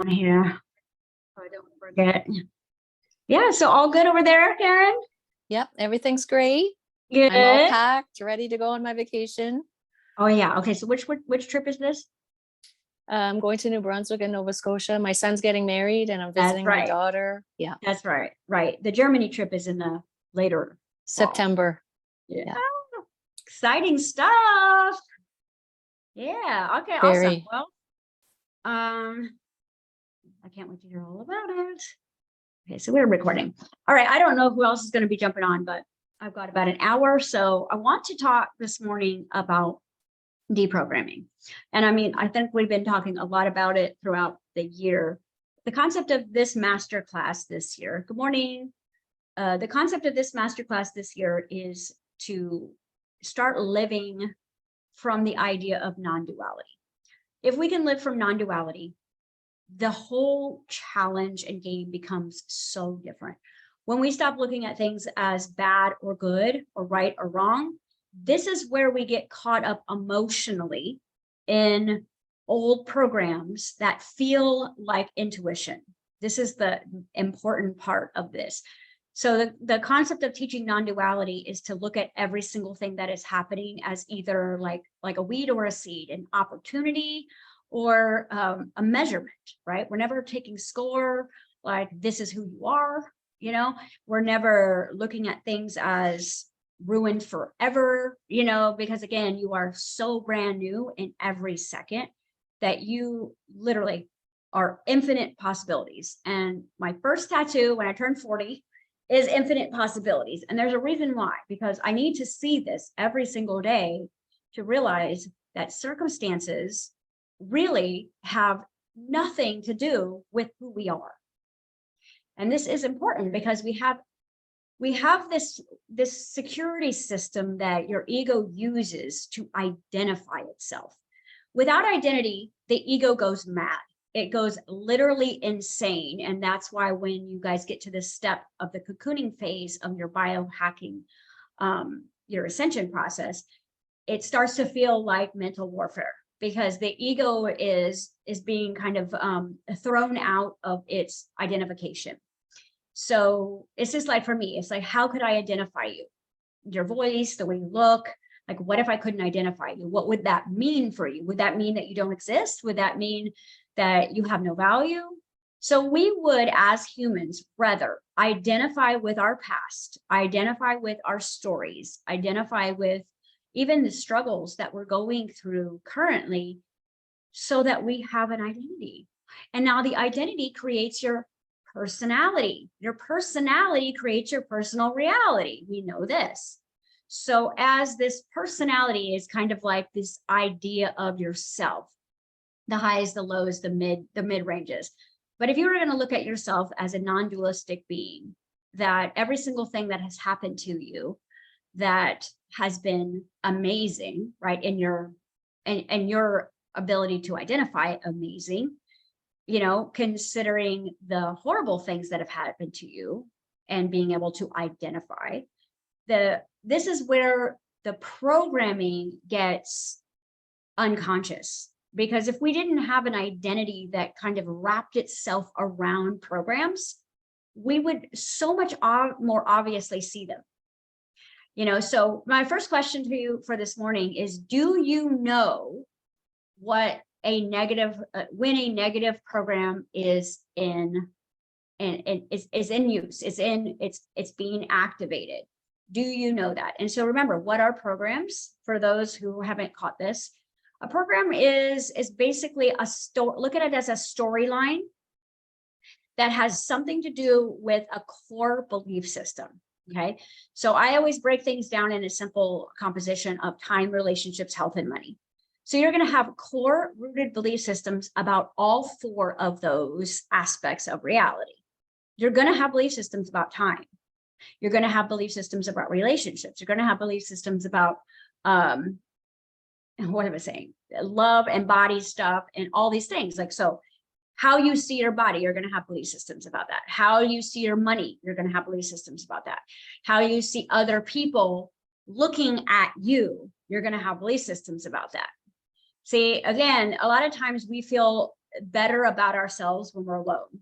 here so I don't forget. Yeah, so all good over there, Karen? Yep, everything's great. Good. I'm all packed, ready to go on my vacation. Oh yeah. Okay. So which trip is this? I'm going to New Brunswick and Nova Scotia. My son's getting married and I'm visiting my daughter. Yeah. That's right. Right. The Germany trip is in the later September. Fall. Yeah. Exciting stuff. Yeah. Okay. Very. Awesome. Well, I can't wait to hear all about it. Okay, so we're recording. All right. I don't know who else is going to be jumping on, but I've got about an hour. So I want to talk this morning about deprogramming. And I mean, I think we've been talking a lot about it throughout the year. The concept of this masterclass this year, good morning. The concept of this masterclass this year is to start living from the idea of non-duality. If we can live from non-duality, the whole challenge and game becomes so different. When we stop looking at things as bad or good or right or wrong, this is where we get caught up emotionally in old programs that feel like intuition. This is the important part of this. So the concept of teaching non-duality is to look at every single thing that is happening as either like a weed or a seed, an opportunity or a measurement, right? We're never taking score, like this is who you are, you know? We're never looking at things as ruined forever, you know, because again, you are so brand new in every second that you literally are infinite possibilities. And my first tattoo when I turned 40 is infinite possibilities. And there's a reason why, because I need to see this every single day to realize that circumstances really have nothing to do with who we are. And this is important because we have this security system that your ego uses to identify itself. Without identity, the ego goes mad. It goes literally insane. And that's why when you guys get to this step of the cocooning phase of your biohacking, your ascension process, it starts to feel like mental warfare because the ego is being kind of thrown out of its identification. So it's just like, for me, it's like, how could I identify you? Your voice, the way you look, like, what if I couldn't identify you? What would that mean for you? Would that mean that you don't exist? Would that mean that you have no value? So we would, as humans, rather identify with our past, identify with our stories, identify with even the struggles that we're going through currently so that we have an identity. And now the identity creates your personality. Your personality creates your personal reality. We know this. So as this personality is kind of like this idea of yourself, the highs, the lows, the mid ranges. But if you were going to look at yourself as a non-dualistic being, that every single thing that has happened to you that has been amazing, right? In your ability to identify amazing, you know, considering the horrible things that have happened to you and being able to identify this is where the programming gets unconscious. Because if we didn't have an identity that kind of wrapped itself around programs, we would so much more obviously see them. You know, so my first question to you for this morning is, do you know what a negative, when a negative program is in use, it's being activated? Do you know that? And so remember, what are programs? For those who haven't caught this, a program is basically a story. Look at it as a storyline that has something to do with a core belief system. Okay, so I always break things down in a simple composition of time, relationships, health, and money. So you're going to have core rooted belief systems about all four of those aspects of reality. You're going to have belief systems about time. You're going to have belief systems about relationships. You're going to have belief systems about what am I saying? Love and body stuff and all these things. Like, so how you see your body, you're going to have belief systems about that. How you see your money, you're going to have belief systems about that. How you see other people looking at you, you're going to have belief systems about that. See, again, a lot of times we feel better about ourselves when we're alone.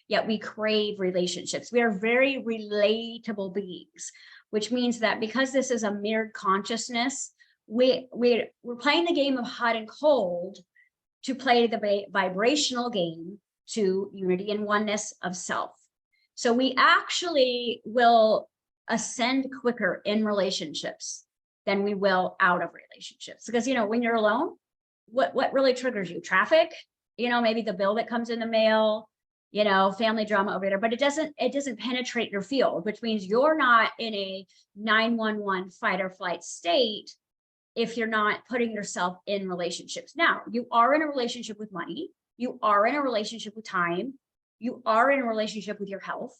Yet we crave relationships. We are very relatable beings, which means that because this is a mirrored consciousness, we're playing the game of hot and cold to play the vibrational game to unity and oneness of self. So we actually will ascend quicker in relationships than we will out of relationships. Because, you know, when you're alone, what really triggers you? Traffic, you know, maybe the bill that comes in the mail, you know, family drama over there, but it doesn't penetrate your field, which means you're not in a 911 fight or flight state if you're not putting yourself in relationships. Now, you are in a relationship with money, you are in a relationship with time, you are in a relationship with your health,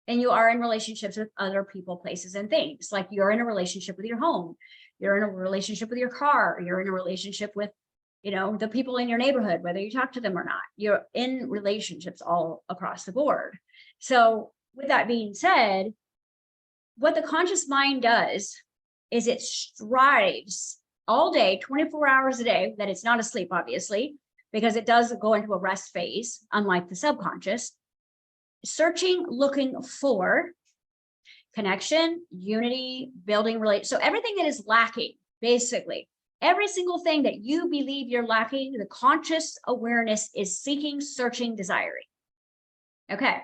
and you are in relationships with other people, places, and things. Like you're in a relationship with your home, you're in a relationship with your car, you're in a relationship with, you know, the people in your neighborhood, whether you talk to them or not. You're in relationships all across the board. So with that being said, what the conscious mind does is it strives all day, 24 hours a day, that it's not asleep, obviously, because it does go into a rest phase, unlike the subconscious, searching, looking for connection, unity, building relate. So everything that is lacking, basically, every single thing that you believe you're lacking, the conscious awareness is seeking, searching, desiring. Okay,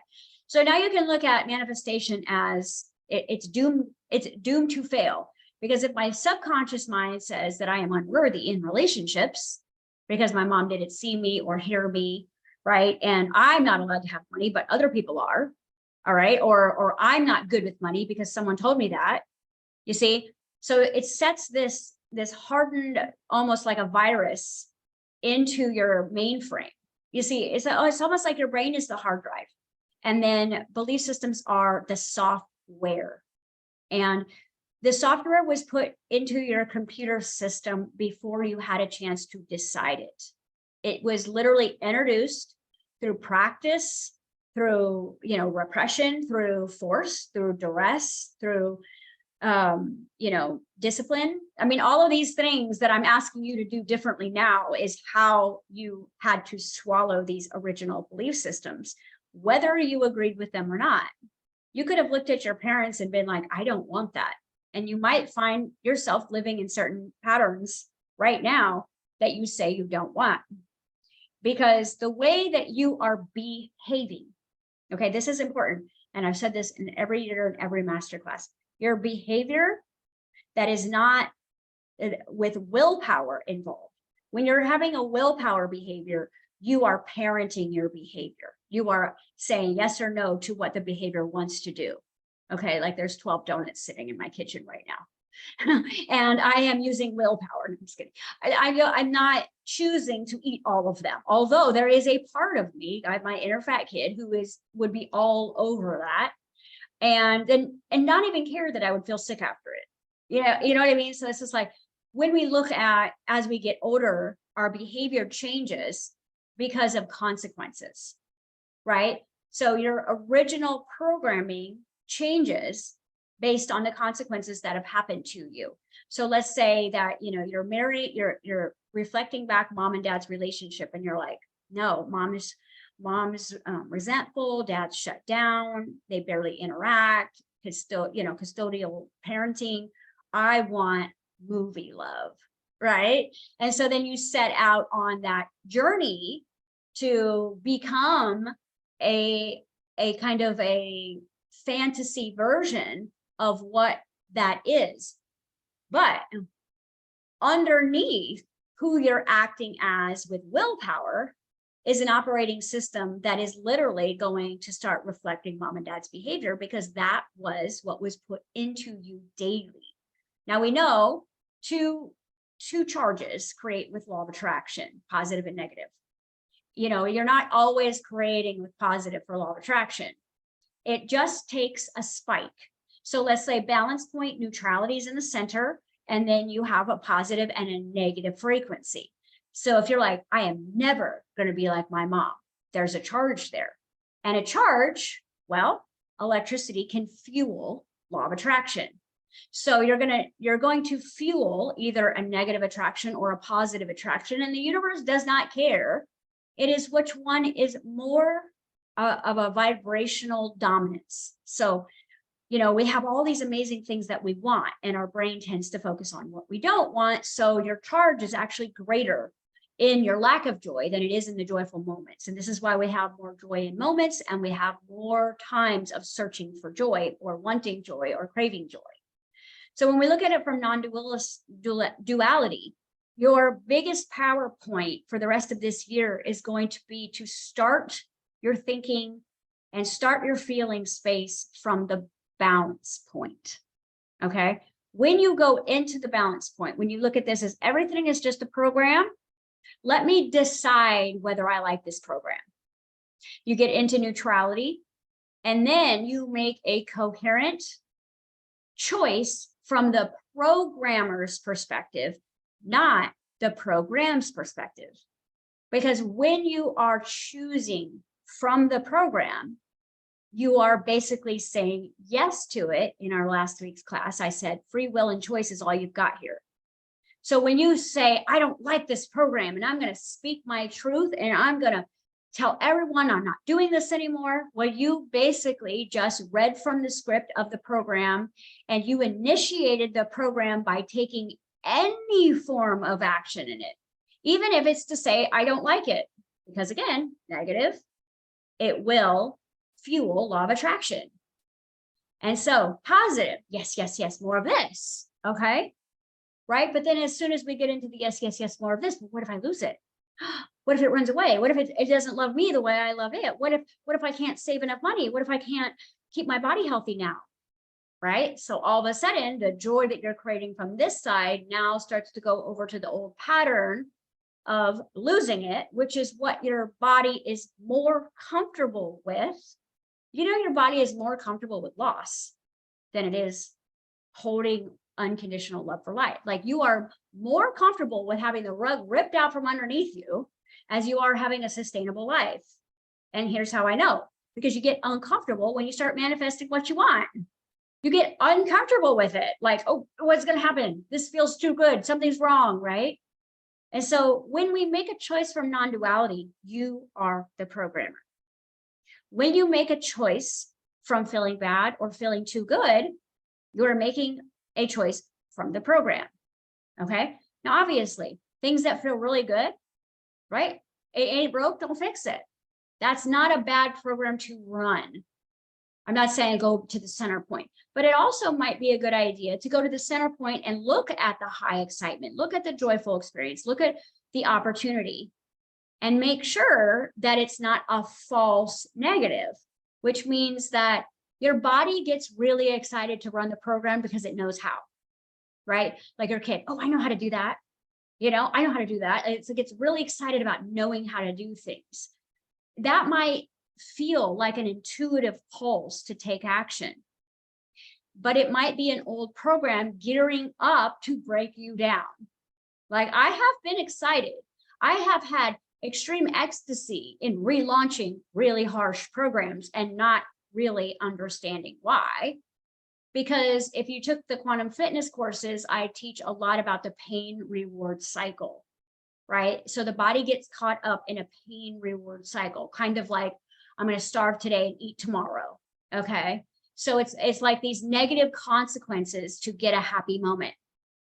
so now you can look at manifestation as it's doomed to fail. Because if my subconscious mind says that I am unworthy in relationships because my mom didn't see me or hear me, right? And I'm not allowed to have money, but other people are, all right? Or I'm not good with money because someone told me that, you see? So it sets this hardened, almost like a virus into your mainframe. You see, it's almost like your brain is the hard drive. And then belief systems are the software. And the software was put into your computer system before you had a chance to decide it. It was literally introduced through practice, through, you know, repression, through force, through duress, through, you know, discipline. I mean, all of these things that I'm asking you to do differently now is how you had to swallow these original belief systems, whether you agreed with them or not. You could have looked at your parents and been like, I don't want that. And you might find yourself living in certain patterns right now that you say you don't want. Because the way that you are behaving, okay, this is important. And I've said this in every year in every masterclass. Your behavior that is not with willpower involved. When you're having a willpower behavior, you are parenting your behavior. You are saying yes or no to what the behavior wants to do. Okay, like there's 12 donuts sitting in my kitchen right now. And I am using willpower. I'm just kidding. I'm not choosing to eat all of them. Although there is a part of me, I have my inner fat kid who would be all over that. And not even care that I would feel sick after it. You know what I mean? So this is like, when we look at, as we get older, our behavior changes because of consequences, right? So your original programming changes based on the consequences that have happened to you. So let's say that, you know, you're married, you're reflecting back mom and dad's relationship, and you're like, no, mom's resentful, dad's shut down, they barely interact, custodial parenting. I want movie love, right? And so then you set out on that journey to become a kind of a fantasy version of what that is. But underneath who you're acting as with willpower is an operating system that is literally going to start reflecting mom and dad's behavior, because that was what was put into you daily. Now we know two charges create with law of attraction, positive and negative. You know, you're not always creating with positive for law of attraction. It just takes a spike. So let's say balance point, neutrality is in the center, and then you have a positive and a negative frequency. So if you're like, I am never going to be like my mom, there's a charge there. And a charge, well, electricity can fuel law of attraction. So you're going to fuel either a negative attraction or a positive attraction, and the universe does not care It is which one is more of a vibrational dominance. So, you know, we have all these amazing things that we want, and our brain tends to focus on what we don't want. So your charge is actually greater in your lack of joy than it is in the joyful moments. And this is why we have more joy in moments, and we have more times of searching for joy or wanting joy or craving joy. So when we look at it from non-duality, your biggest power point for the rest of this year is going to be to start your thinking and start your feeling space from the balance point. Okay. When you go into the balance point, when you look at this as everything is just a program, let me decide whether I like this program. You get into neutrality, and then you make a coherent choice from the programmer's perspective, not the program's perspective. Because when you are choosing from the program, you are basically saying yes to it. In our last week's class, I said free will and choice is all you've got here. So when you say, I don't like this program, and I'm going to speak my truth, and I'm going to tell everyone I'm not doing this anymore, well, you basically just read from the script of the program, and you initiated the program by taking any form of action in it, even if it's to say, I don't like it, because again, negative, it will fuel law of attraction. And so positive, yes, yes, yes, more of this. Okay. Right. But then as soon as we get into the yes, yes, yes, more of this, what if I lose it? What if it runs away? What if it doesn't love me the way I love it? What if I can't save enough money? What if I can't keep my body healthy now? Right. So all of a sudden, the joy that you're creating from this side now starts to go over to the old pattern of losing it, which is what your body is more comfortable with. You know, your body is more comfortable with loss than it is holding unconditional love for life. Like, you are more comfortable with having the rug ripped out from underneath you as you are having a sustainable life. And here's how I know, because you get uncomfortable when you start manifesting what you want. You get uncomfortable with it. Like, oh, what's going to happen? This feels too good. Something's wrong, right? And so when we make a choice from non-duality, you are the programmer. When you make a choice from feeling bad or feeling too good, you're making a choice from the program. Okay. Now, obviously, things that feel really good, right? It ain't broke, don't fix it. That's not a bad program to run. I'm not saying go to the center point, but it also might be a good idea to go to the center point and look at the high excitement, look at the joyful experience, look at the opportunity, and make sure that it's not a false negative, which means that your body gets really excited to run the program because it knows how, right? Like your kid, oh, I know how to do that. You know, I know how to do that. It gets really excited about knowing how to do things. That might feel like an intuitive pulse to take action, but it might be an old program gearing up to break you down. Like, I have been excited. I have had extreme ecstasy in relaunching really harsh programs and not really understanding why. Because if you took the quantum fitness courses, I teach a lot about the pain reward cycle, right? So the body gets caught up in a pain reward cycle, kind of like, I'm going to starve today and eat tomorrow. Okay. So it's like these negative consequences to get a happy moment,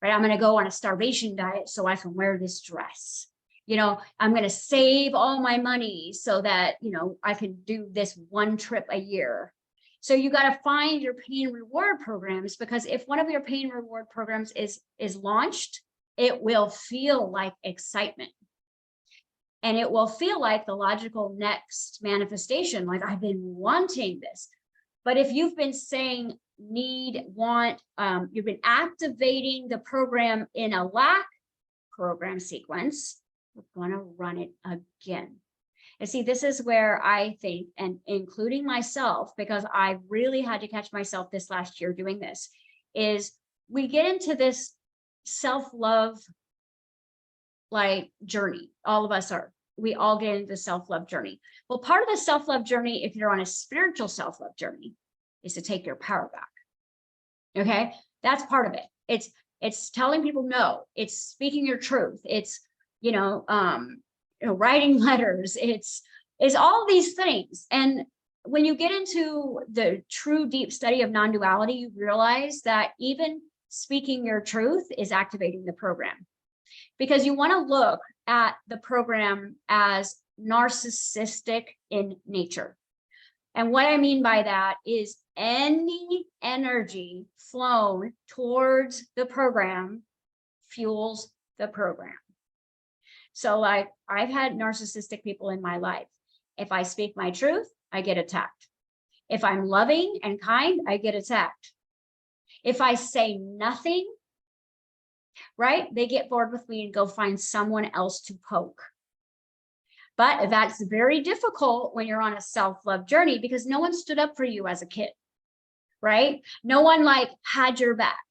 right? I'm going to go on a starvation diet so I can wear this dress. You know, I'm going to save all my money so that, you know, I can do this one trip a year. So you got to find your pain reward programs, because if one of your pain reward programs is launched, it will feel like excitement. And it will feel like the logical next manifestation, like, I've been wanting this. But if you've been saying need, want, you've been activating the program in a lack program sequence, we're going to run it again. And see, this is where I think, and including myself, because I really had to catch myself this last year doing this, is we get into this self-love like journey. All of us are. We all get into the self-love journey. Well, part of the self-love journey, if you're on a spiritual self-love journey, is to take your power back. Okay. That's part of it. It's telling people no. It's speaking your truth. It's, you know, writing letters. It's all these things. And when you get into the true deep study of non-duality, you realize that even speaking your truth is activating the program, because you want to look at the program as narcissistic in nature. And what I mean by that is any energy flown towards the program fuels the program. So like, I've had narcissistic people in my life. If I speak my truth, I get attacked. If I'm loving and kind, I get attacked. If I say nothing, right, they get bored with me and go find someone else to poke. But that's very difficult when you're on a self-love journey, because no one stood up for you as a kid, right? No one like had your back.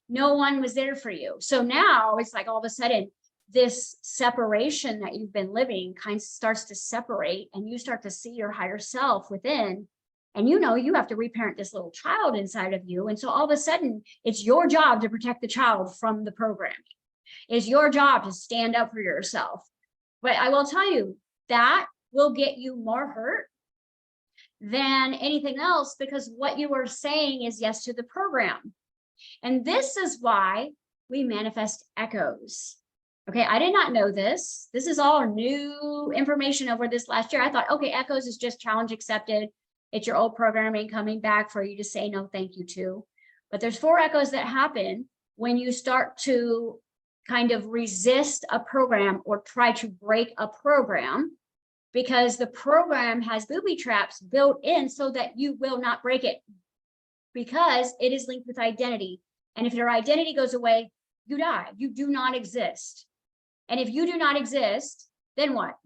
No one was there for you. So now it's like all of a sudden this separation that you've been living kind of starts to separate, and you start to see your higher self within. And you know, you have to reparent this little child inside of you. And so all of a sudden it's your job to protect the child from the programming. It's your job to stand up for yourself. But I will tell you, that will get you more hurt than anything else, because what you are saying is yes to the program. And this is why we manifest echoes. Okay, I did not know this. This is all new information over this last year. I thought, okay, echoes is just challenge accepted. It's your old programming coming back for you to say no thank you to. But there's 4 echoes that happen when you start to kind of resist a program or try to break a program, because the program has booby traps built in so that you will not break it, because it is linked with identity. And if your identity goes away, you die. You do not exist. And if you do not exist, then what?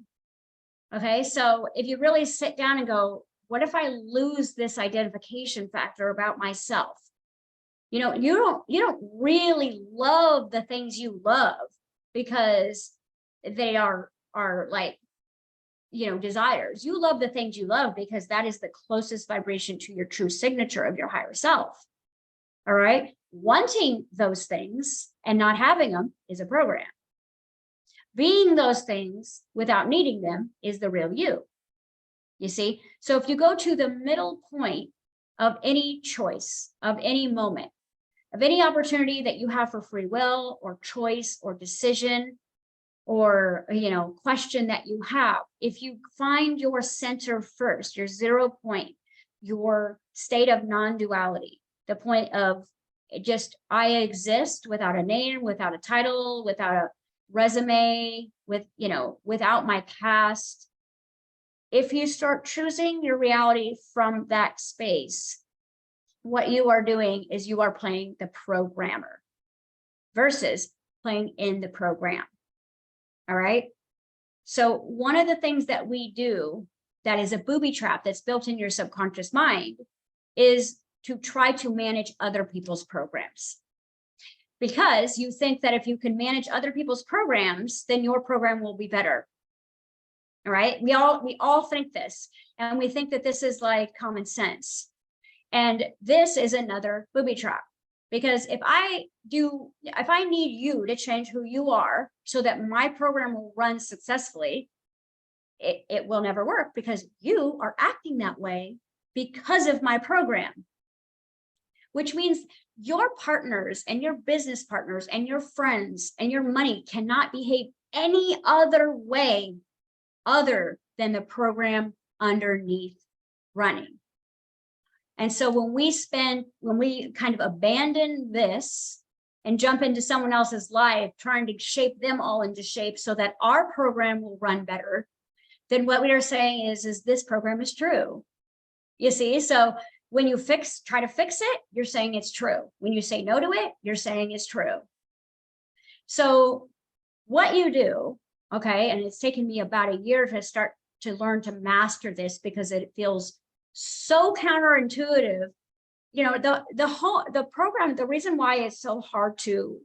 Okay, so if you really sit down and go, what if I lose this identification factor about myself? You know, you don't really love the things you love because they are like, you know, desires. You love the things you love because that is the closest vibration to your true signature of your higher self. All right. Wanting those things and not having them is a program. Being those things without needing them is the real you. You see? So if you go to the middle point of any choice, of any moment, of any opportunity that you have for free will or choice or decision or, you know, question that you have, if you find your center first, your 0 point, your state of non-duality, the point of just I exist without a name, without a title, without a resume, with, you know, without my past. If you start choosing your reality from that space, what you are doing is you are playing the programmer versus playing in the program. All right. So one of the things that we do that is a booby trap that's built in your subconscious mind is to try to manage other people's programs, because you think that if you can manage other people's programs, then your program will be better. All right. We all think this, and we think that this is like common sense. And this is another booby trap, because if I need you to change who you are so that my program will run successfully, it will never work, because you are acting that way because of my program, which means your partners and your business partners and your friends and your money cannot behave any other way other than the program underneath running. And so when we kind of abandon this and jump into someone else's life, trying to shape them all into shape so that our program will run better, then what we are saying is this program is true. You see, so when you try to fix it, you're saying it's true. When you say no to it, you're saying it's true. So what you do, okay, and it's taken me about a year to start to learn to master this, because it feels so counterintuitive. You know, the program, the reason why it's so hard to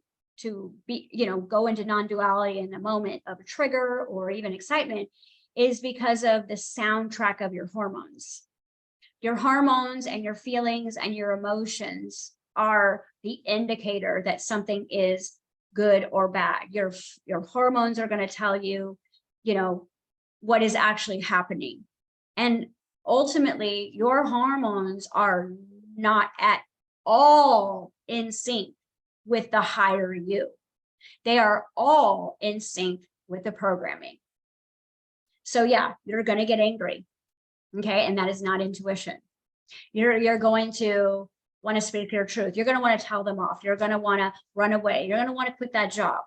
be, you know, go into non-duality in a moment of a trigger or even excitement is because of the soundtrack of your hormones. Your hormones and your feelings and your emotions are the indicator that something is good or bad. Your hormones are going to tell you you know, what is actually happening. And ultimately, your hormones are not at all in sync with the higher you. They are all in sync with the programming. So yeah, you're going to get angry. Okay. And that is not intuition. You're going to want to speak your truth. You're going to want to tell them off. You're going to want to run away. You're going to want to quit that job.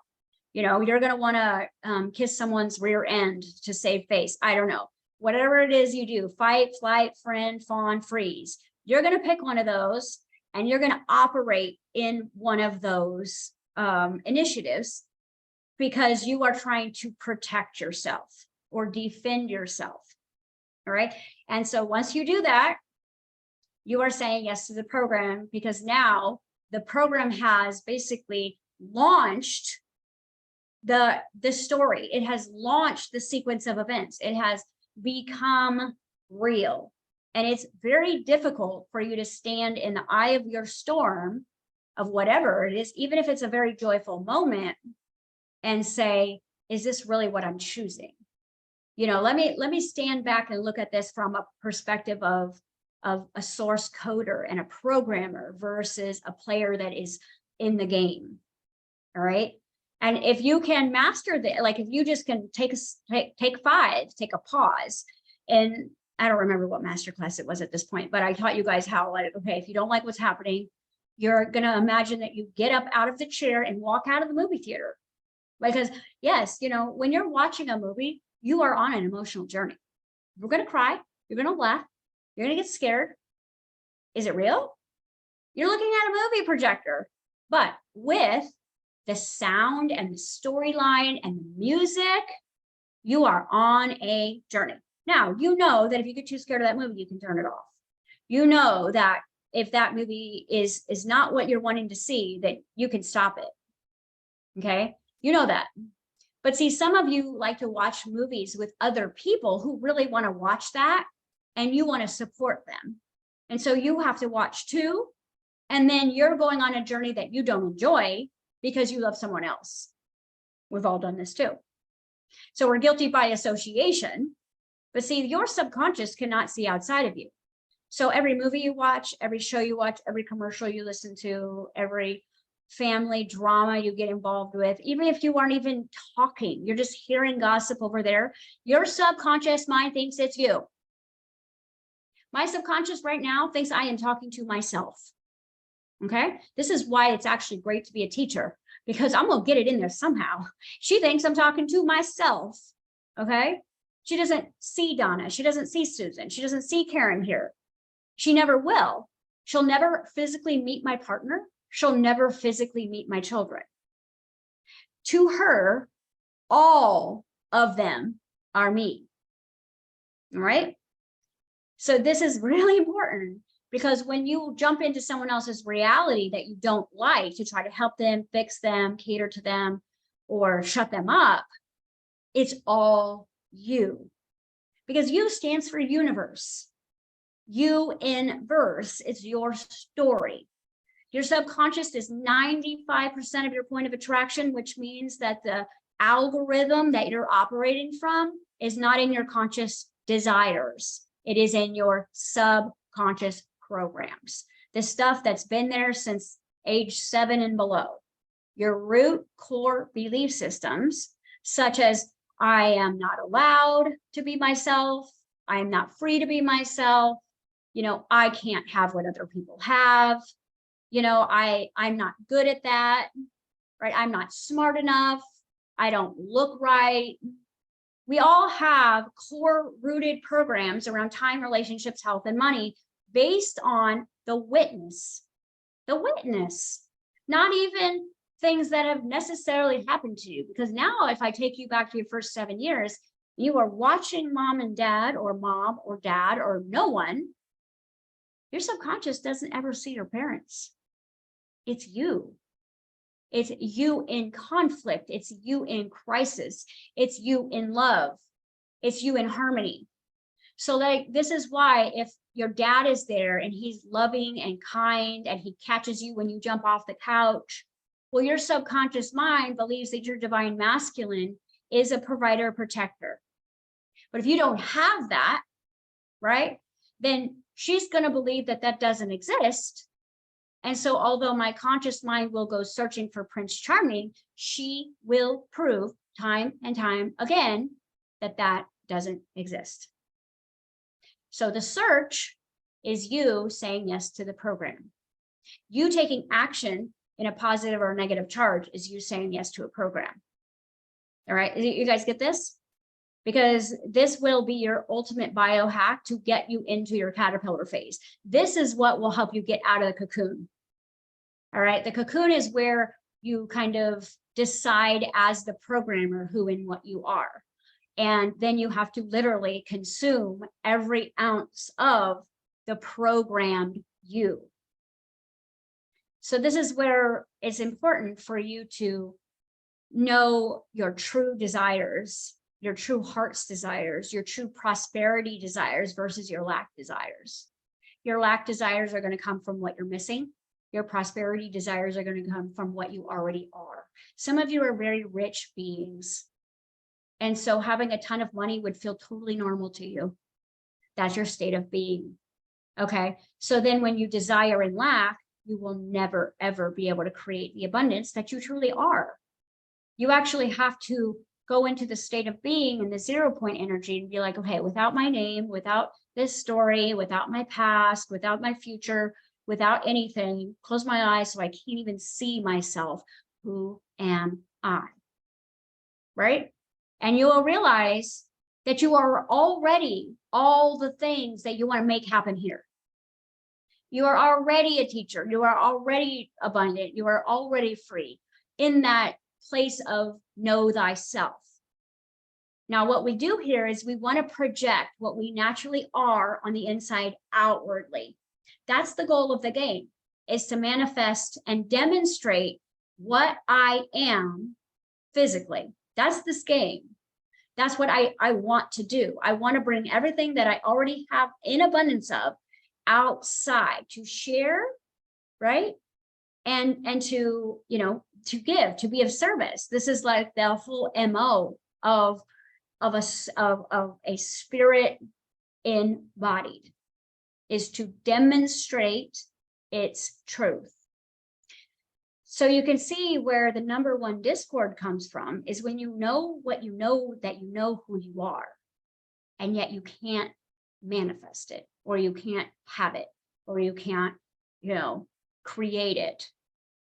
You know, you're going to want to kiss someone's rear end to save face. I don't know. Whatever it is you do, fight, flight, friend, fawn, freeze. You're going to pick one of those and you're going to operate in one of those initiatives because you are trying to protect yourself or defend yourself. All right. And so once you do that, you are saying yes to the program because now the program has basically launched the story. It has launched the sequence of events. It has become real. And it's very difficult for you to stand in the eye of your storm of whatever it is, even if it's a very joyful moment, and say, is this really what I'm choosing? You know, let me stand back and look at this from a perspective of a source coder and a programmer versus a player that is in the game. All right. And if you can master that, like if you just can take a pause, and I don't remember what masterclass it was at this point, but I taught you guys how, like, okay, if you don't like what's happening, you're going to imagine that you get up out of the chair and walk out of the movie theater. Because yes, you know, when you're watching a movie, you are on an emotional journey. You're going to cry. You're going to laugh. You're going to get scared. Is it real? You're looking at a movie projector, but with the sound and the storyline and the music, you are on a journey. Now, you know that if you get too scared of that movie, you can turn it off. You know that if that movie is not what you're wanting to see, that you can stop it. Okay. You know that. But see, some of you like to watch movies with other people who really want to watch that and you want to support them. And so you have to watch too. And then you're going on a journey that you don't enjoy because you love someone else. We've all done this too. So we're guilty by association. But see, your subconscious cannot see outside of you. So every movie you watch, every show you watch, every commercial you listen to, every family drama you get involved with, even if you aren't even talking, you're just hearing gossip over there, your subconscious mind thinks it's you. My subconscious right now thinks I am talking to myself. Okay. This is why it's actually great to be a teacher, because I'm going to get it in there somehow. She thinks I'm talking to myself. Okay. She doesn't see Donna. She doesn't see Susan. She doesn't see Karen here. She never will. She'll never physically meet my partner. She'll never physically meet my children. To her, all of them are me. All right. So this is really important, because when you jump into someone else's reality that you don't like to try to help them, fix them, cater to them, or shut them up, it's all you. Because U stands for universe. You in verse, it's your story. Your subconscious is 95% of your point of attraction, which means that the algorithm that you're operating from is not in your conscious desires. It is in your subconscious programs. The stuff that's been there since age 7 and below. Your root core belief systems, such as I am not allowed to be myself. I am not free to be myself. You know, I can't have what other people have. You know, I'm not good at that, right? I'm not smart enough. I don't look right. We all have core rooted programs around time, relationships, health, and money based on the witness, not even things that have necessarily happened to you. Because now if I take you back to your first 7 years, you are watching mom and dad, or mom or dad, or no one. Your subconscious doesn't ever see your parents. It's you. It's you in conflict. It's you in crisis. It's you in love. It's you in harmony. So like, this is why if your dad is there and he's loving and kind and he catches you when you jump off the couch, well, your subconscious mind believes that you're divine masculine is a provider protector. But if you don't have that, right, then she's going to believe that that doesn't exist. And so although my conscious mind will go searching for Prince Charming, she will prove time and time again that that doesn't exist. So the search is you saying yes to the program. You taking action in a positive or negative charge is you saying yes to a program. All right, you guys get this? Because this will be your ultimate biohack to get you into your caterpillar phase. This is what will help you get out of the cocoon. All right, the cocoon is where you kind of decide as the programmer who and what you are. And then you have to literally consume every ounce of the programmed you. So this is where it's important for you to know your true desires, your true heart's desires, your true prosperity desires versus your lack desires. Your lack desires are going to come from what you're missing. Your prosperity desires are going to come from what you already are. Some of you are very rich beings. And so having a ton of money would feel totally normal to you. That's your state of being. Okay. So then when you desire and lack, you will never, ever be able to create the abundance that you truly are. You actually have to go into the state of being in the 0 point energy and be like, okay, without my name, without this story, without my past, without my future, without anything, close my eyes so I can't even see myself. Who am I? Right? And you will realize that you are already all the things that you want to make happen here. You are already a teacher. You are already abundant. You are already free in that place of know thyself. Now, what we do here is we want to project what we naturally are on the inside outwardly. That's the goal of the game, is to manifest and demonstrate what I am physically. That's this game. That's what I want to do. I want to bring everything that I already have in abundance of outside to share, right? And to, you know, to give, to be of service. This is like the whole MO of a spirit embodied, is to demonstrate its truth. So you can see where the number one discord comes from is when you know what you know, that you know who you are, and yet you can't manifest it, or you can't have it, or you can't, you know, create it.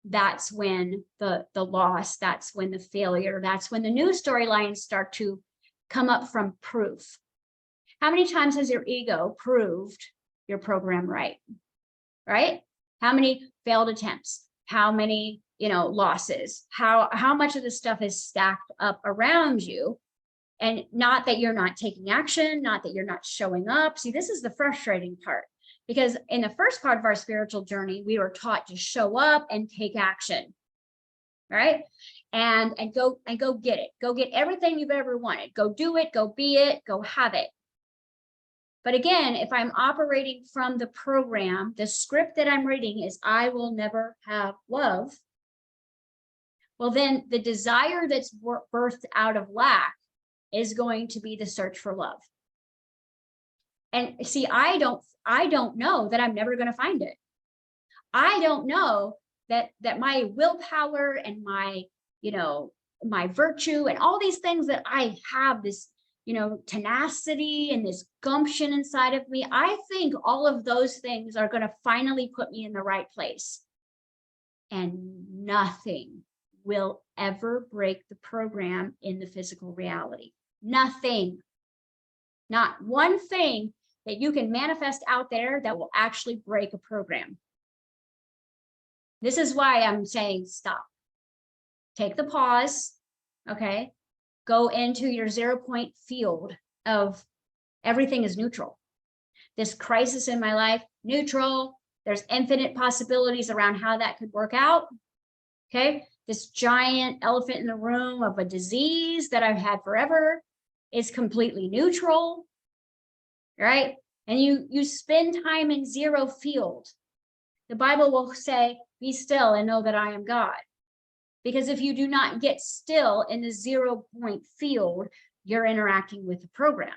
That's when the loss, that's when the failure, that's when the new storylines start to come up from proof. How many times has your ego proved your program right? Right? How many failed attempts? How many, you know, losses? How much of this stuff is stacked up around you? And not that you're not taking action, not that you're not showing up. See, this is the frustrating part, because in the first part of our spiritual journey, we were taught to show up and take action, right? And go get it. Go get everything you've ever wanted. Go do it, go be it, go have it. But again, if I'm operating from the program, the script that I'm reading is I will never have love. Well, then the desire that's birthed out of lack is going to be the search for love. And see, I don't know that I'm never going to find it. I don't know that my willpower and my, you know, my virtue and all these things that I have, this, you know, tenacity and this gumption inside of me, I think all of those things are going to finally put me in the right place. And nothing will ever break the program in the physical reality. Nothing. Not one thing that you can manifest out there that will actually break a program. This is why I'm saying stop. Take the pause, okay? Go into your 0 point field of everything is neutral. This crisis in my life, neutral. There's infinite possibilities around how that could work out, okay? This giant elephant in the room of a disease that I've had forever is completely neutral, right? And you spend time in 0 field. The Bible will say, be still and know that I am God. Because if you do not get still in the 0 point field, you're interacting with the program.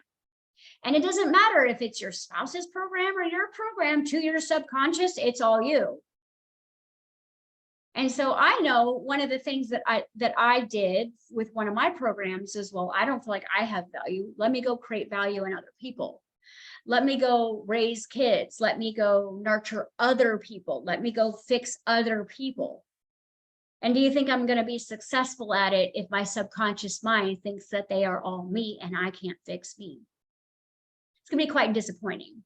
And it doesn't matter if it's your spouse's program or your program to your subconscious, it's all you. And so I know one of the things that I did with one of my programs is, well, I don't feel like I have value. Let me go create value in other people. Let me go raise kids. Let me go nurture other people. Let me go fix other people. And do you think I'm going to be successful at it if my subconscious mind thinks that they are all me and I can't fix me? It's going to be quite disappointing,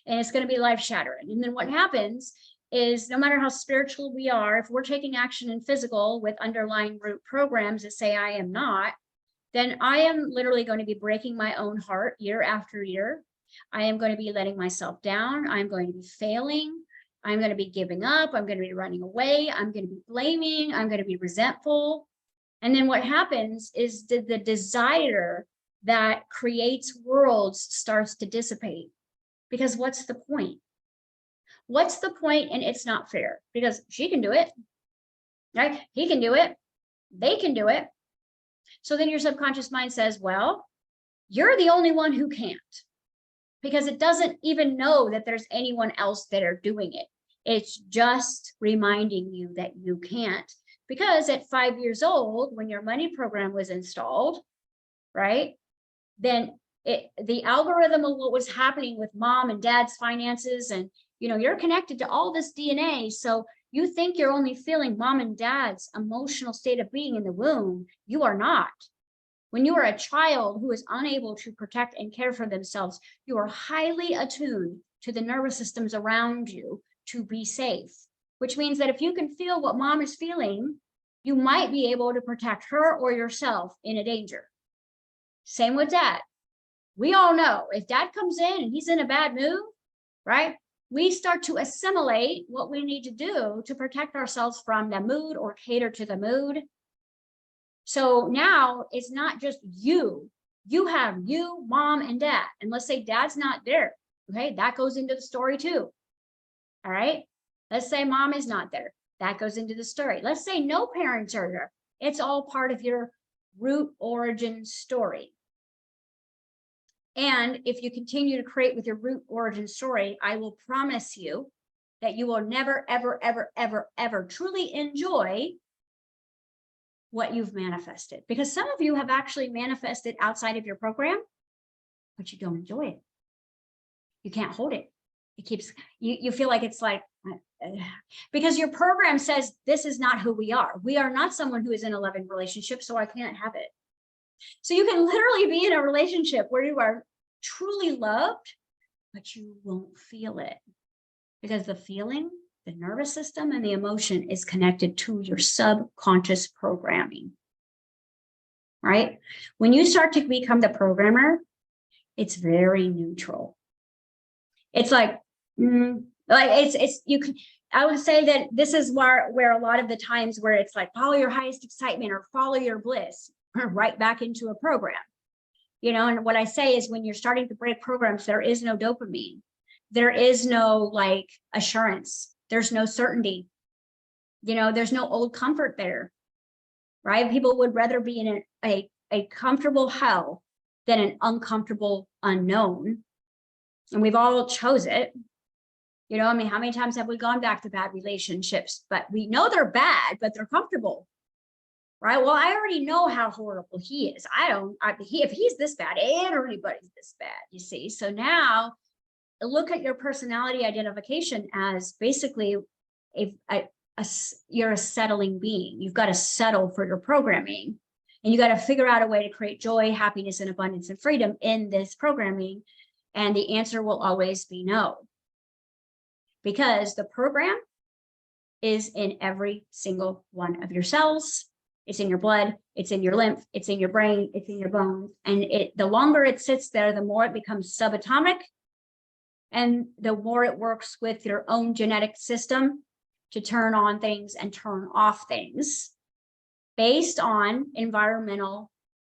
and it's going to be life shattering. And then what happens is, no matter how spiritual we are, if we're taking action in physical with underlying root programs that say I am not, then I am literally going to be breaking my own heart year after year. I am going to be letting myself down. I'm going to be failing. I'm going to be giving up. I'm going to be running away. I'm going to be blaming. I'm going to be resentful. And then what happens is the desire that creates worlds starts to dissipate. Because what's the point? What's the point? And it's not fair, because she can do it, right? He can do it. They can do it. So then your subconscious mind says, well, you're the only one who can't, because it doesn't even know that there's anyone else that are doing it. It's just reminding you that you can't, because at 5 years old, when your money program was installed, right, then the algorithm of what was happening with mom and dad's finances, and you're connected to all this DNA. So you think you're only feeling mom and dad's emotional state of being in the womb. You are not. When you are a child who is unable to protect and care for themselves, you are highly attuned to the nervous systems around you to be safe, which means that if you can feel what mom is feeling, you might be able to protect her or yourself in a danger. Same with dad. We all know if dad comes in and he's in a bad mood, right? We start to assimilate what we need to do to protect ourselves from the mood or cater to the mood. So now it's not just you. You have you, mom, and dad. And let's say dad's not there. Okay, that goes into the story too. All right. Let's say mom is not there. That goes into the story. Let's say no parents are there. It's all part of your root origin story. And if you continue to create with your root origin story, I will promise you that you will never, ever, ever, ever, ever truly enjoy what you've manifested. Because some of you have actually manifested outside of your program, but you don't enjoy it. You can't hold it. It keeps, you feel like it's like, because your program says this is not who we are. We are not someone who is in a loving relationship, so I can't have it. So you can literally be in a relationship where you are truly loved, but you won't feel it, because the feeling, the nervous system, and the emotion is connected to your subconscious programming, right? When you start to become the programmer, it's very neutral. It's like it's you can. I would say that this is where a lot of the times where it's like follow your highest excitement or follow your bliss, right back into a program. And what I say is, when you're starting to break programs, there is no dopamine. There is no like assurance. There's no certainty. There's no old comfort there, right? People would rather be in a comfortable hell than an uncomfortable unknown. And we've all chose it. How many times have we gone back to bad relationships, but we know they're bad, but they're comfortable, right? Well, I already know how horrible he is. If he's this bad, everybody's this bad, you see? So now look at your personality identification as basically you're a settling being. You've got to settle for your programming, and you got to figure out a way to create joy, happiness, and abundance and freedom in this programming. And the answer will always be no, because the program is in every single one of your cells. It's in your blood, it's in your lymph, it's in your brain, it's in your bones. And the longer it sits there, the more it becomes subatomic, and the more it works with your own genetic system to turn on things and turn off things based on environmental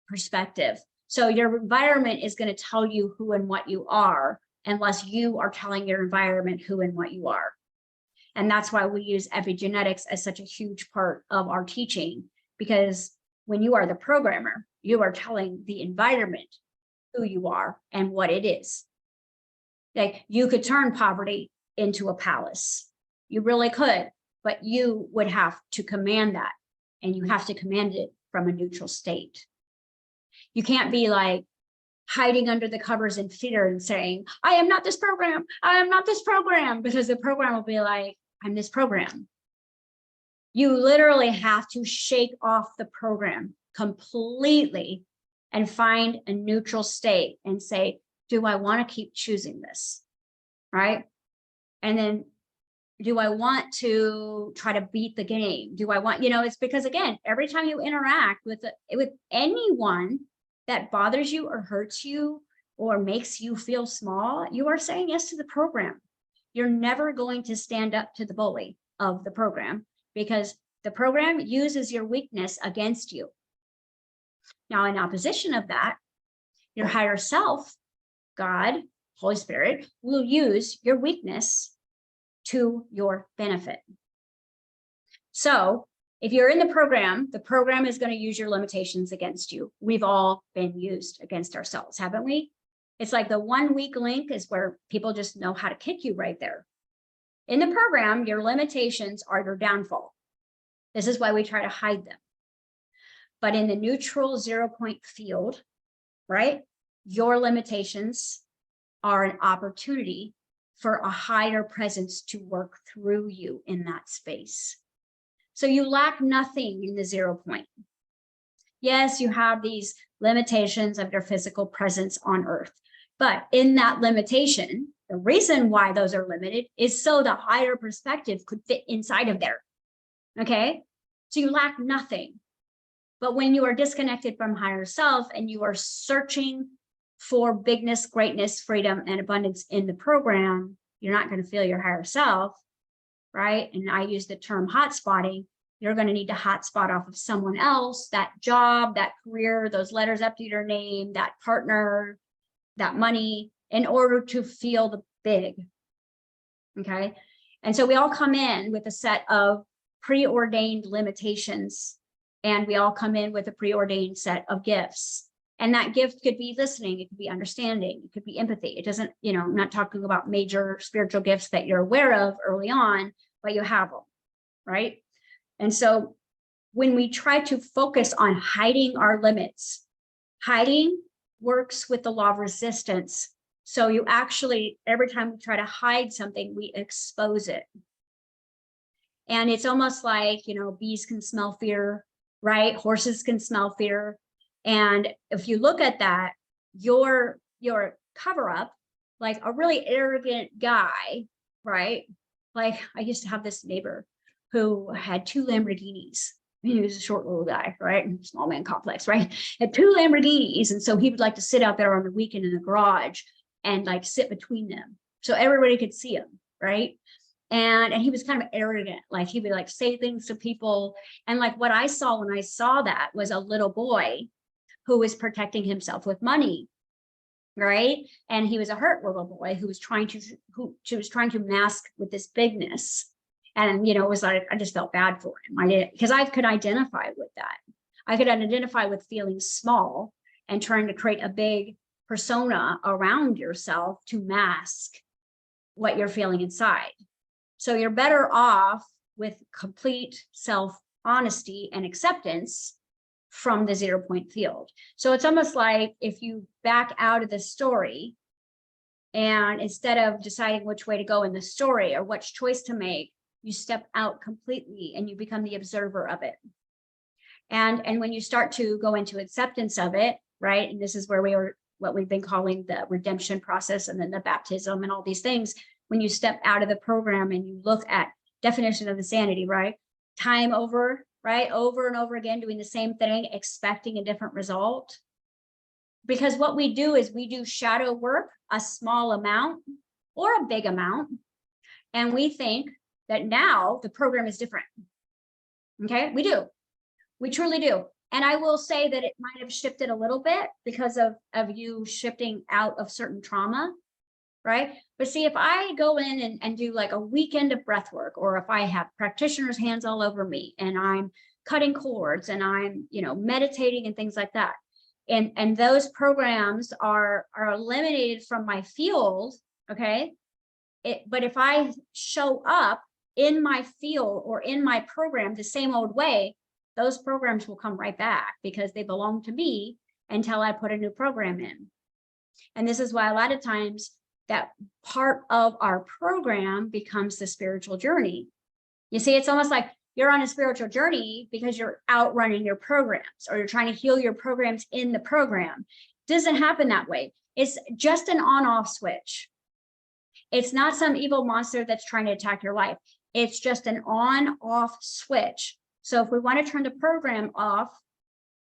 perspective. So your environment is going to tell you who and what you are, unless you are telling your environment who and what you are. And that's why we use epigenetics as such a huge part of our teaching, because when you are the programmer, you are telling the environment who you are and what it is. Like, you could turn poverty into a palace. You really could, but you would have to command that, and you have to command it from a neutral state. You can't be like hiding under the covers in fear and saying, I am not this program. I am not this program, because the program will be like, I'm this program. You literally have to shake off the program completely and find a neutral state and say, do I want to keep choosing this? Right? And then, do I want to try to beat the game? Do I want, it's because, again, every time you interact with anyone that bothers you or hurts you or makes you feel small, you are saying yes to the program. You're never going to stand up to the bully of the program, because the program uses your weakness against you. Now, in opposition of that, your higher self, God, Holy Spirit, will use your weakness to your benefit. So if you're in the program is going to use your limitations against you. We've all been used against ourselves, haven't we? It's like the one weak link is where people just know how to kick you right there. In the program, your limitations are your downfall. This is why we try to hide them. But in the neutral 0-point field, right, your limitations are an opportunity for a higher presence to work through you in that space. So you lack nothing in the 0 point. Yes, you have these limitations of your physical presence on earth, but in that limitation, the reason why those are limited is so the higher perspective could fit inside of there. Okay, so you lack nothing. But when you are disconnected from higher self and you are searching for bigness, greatness, freedom, and abundance in the program, you're not going to feel your higher self, right? And I use the term hotspotting. You're going to need to hotspot off of someone else, that job, that career, those letters up to your name, that partner, that money, in order to feel the big. Okay. And so we all come in with a set of preordained limitations, and we all come in with a preordained set of gifts. And that gift could be listening, it could be understanding, it could be empathy. It doesn't, I'm not talking about major spiritual gifts that you're aware of early on, but you have them, right? And so when we try to focus on hiding our limits, hiding works with the law of resistance. So you actually, every time we try to hide something, we expose it. And it's almost like, bees can smell fear, right? Horses can smell fear. And if you look at that, your cover up, like a really arrogant guy, right? Like, I used to have this neighbor who had 2 Lamborghinis. He was a short little guy, right? Small man complex, right? Had 2 Lamborghinis. And so he would like to sit out there on the weekend in the garage and like sit between them so everybody could see him, right? And he was kind of arrogant. Like, he would like say things to people. And like, what I saw when I saw that was a little boy who was protecting himself with money, right? And he was a hurt little boy who was trying to mask with this bigness. And, it was like, I just felt bad for him. I did, because I could identify with that. I could identify with feeling small and trying to create a big persona around yourself to mask what you're feeling inside. So you're better off with complete self-honesty and acceptance from the 0 point field. So it's almost like if you back out of the story, and instead of deciding which way to go in the story or which choice to make, you step out completely and you become the observer of it. And when you start to go into acceptance of it, right? And this is where what we've been calling the redemption process, and then the baptism and all these things. When you step out of the program and you look at definition of insanity, right? Time over, right? Over and over again, doing the same thing, expecting a different result. Because what we do is we do shadow work, a small amount or a big amount. And we think that now the program is different. Okay, we do. We truly do. And I will say that it might have shifted a little bit because of you shifting out of certain trauma, right? But see, if I go in and do like a weekend of breath work, or if I have practitioners' hands all over me and I'm cutting cords and I'm, meditating and things like that, and those programs are eliminated from my field, okay? But if I show up in my field or in my program the same old way, those programs will come right back because they belong to me until I put a new program in. And this is why a lot of times that part of our program becomes the spiritual journey. You see, it's almost like you're on a spiritual journey because you're outrunning your programs, or you're trying to heal your programs in the program. It doesn't happen that way. It's just an on-off switch. It's not some evil monster that's trying to attack your life. It's just an on-off switch. So if we want to turn the program off,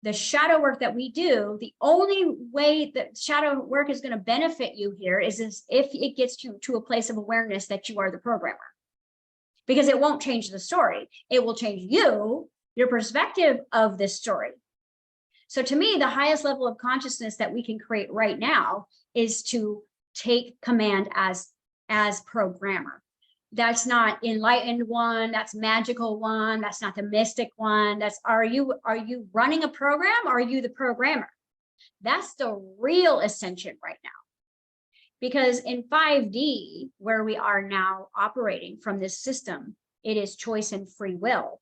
the shadow work that we do, the only way that shadow work is going to benefit you here is if it gets you to a place of awareness that you are the programmer. Because it won't change the story. It will change you, your perspective of this story. So to me, the highest level of consciousness that we can create right now is to take command as programmer. That's not enlightened one, that's magical one, that's not the mystic one. That's, are you running a program, or are you the programmer? That's the real ascension right now. Because in 5D, where we are now operating from this system, it is choice and free will.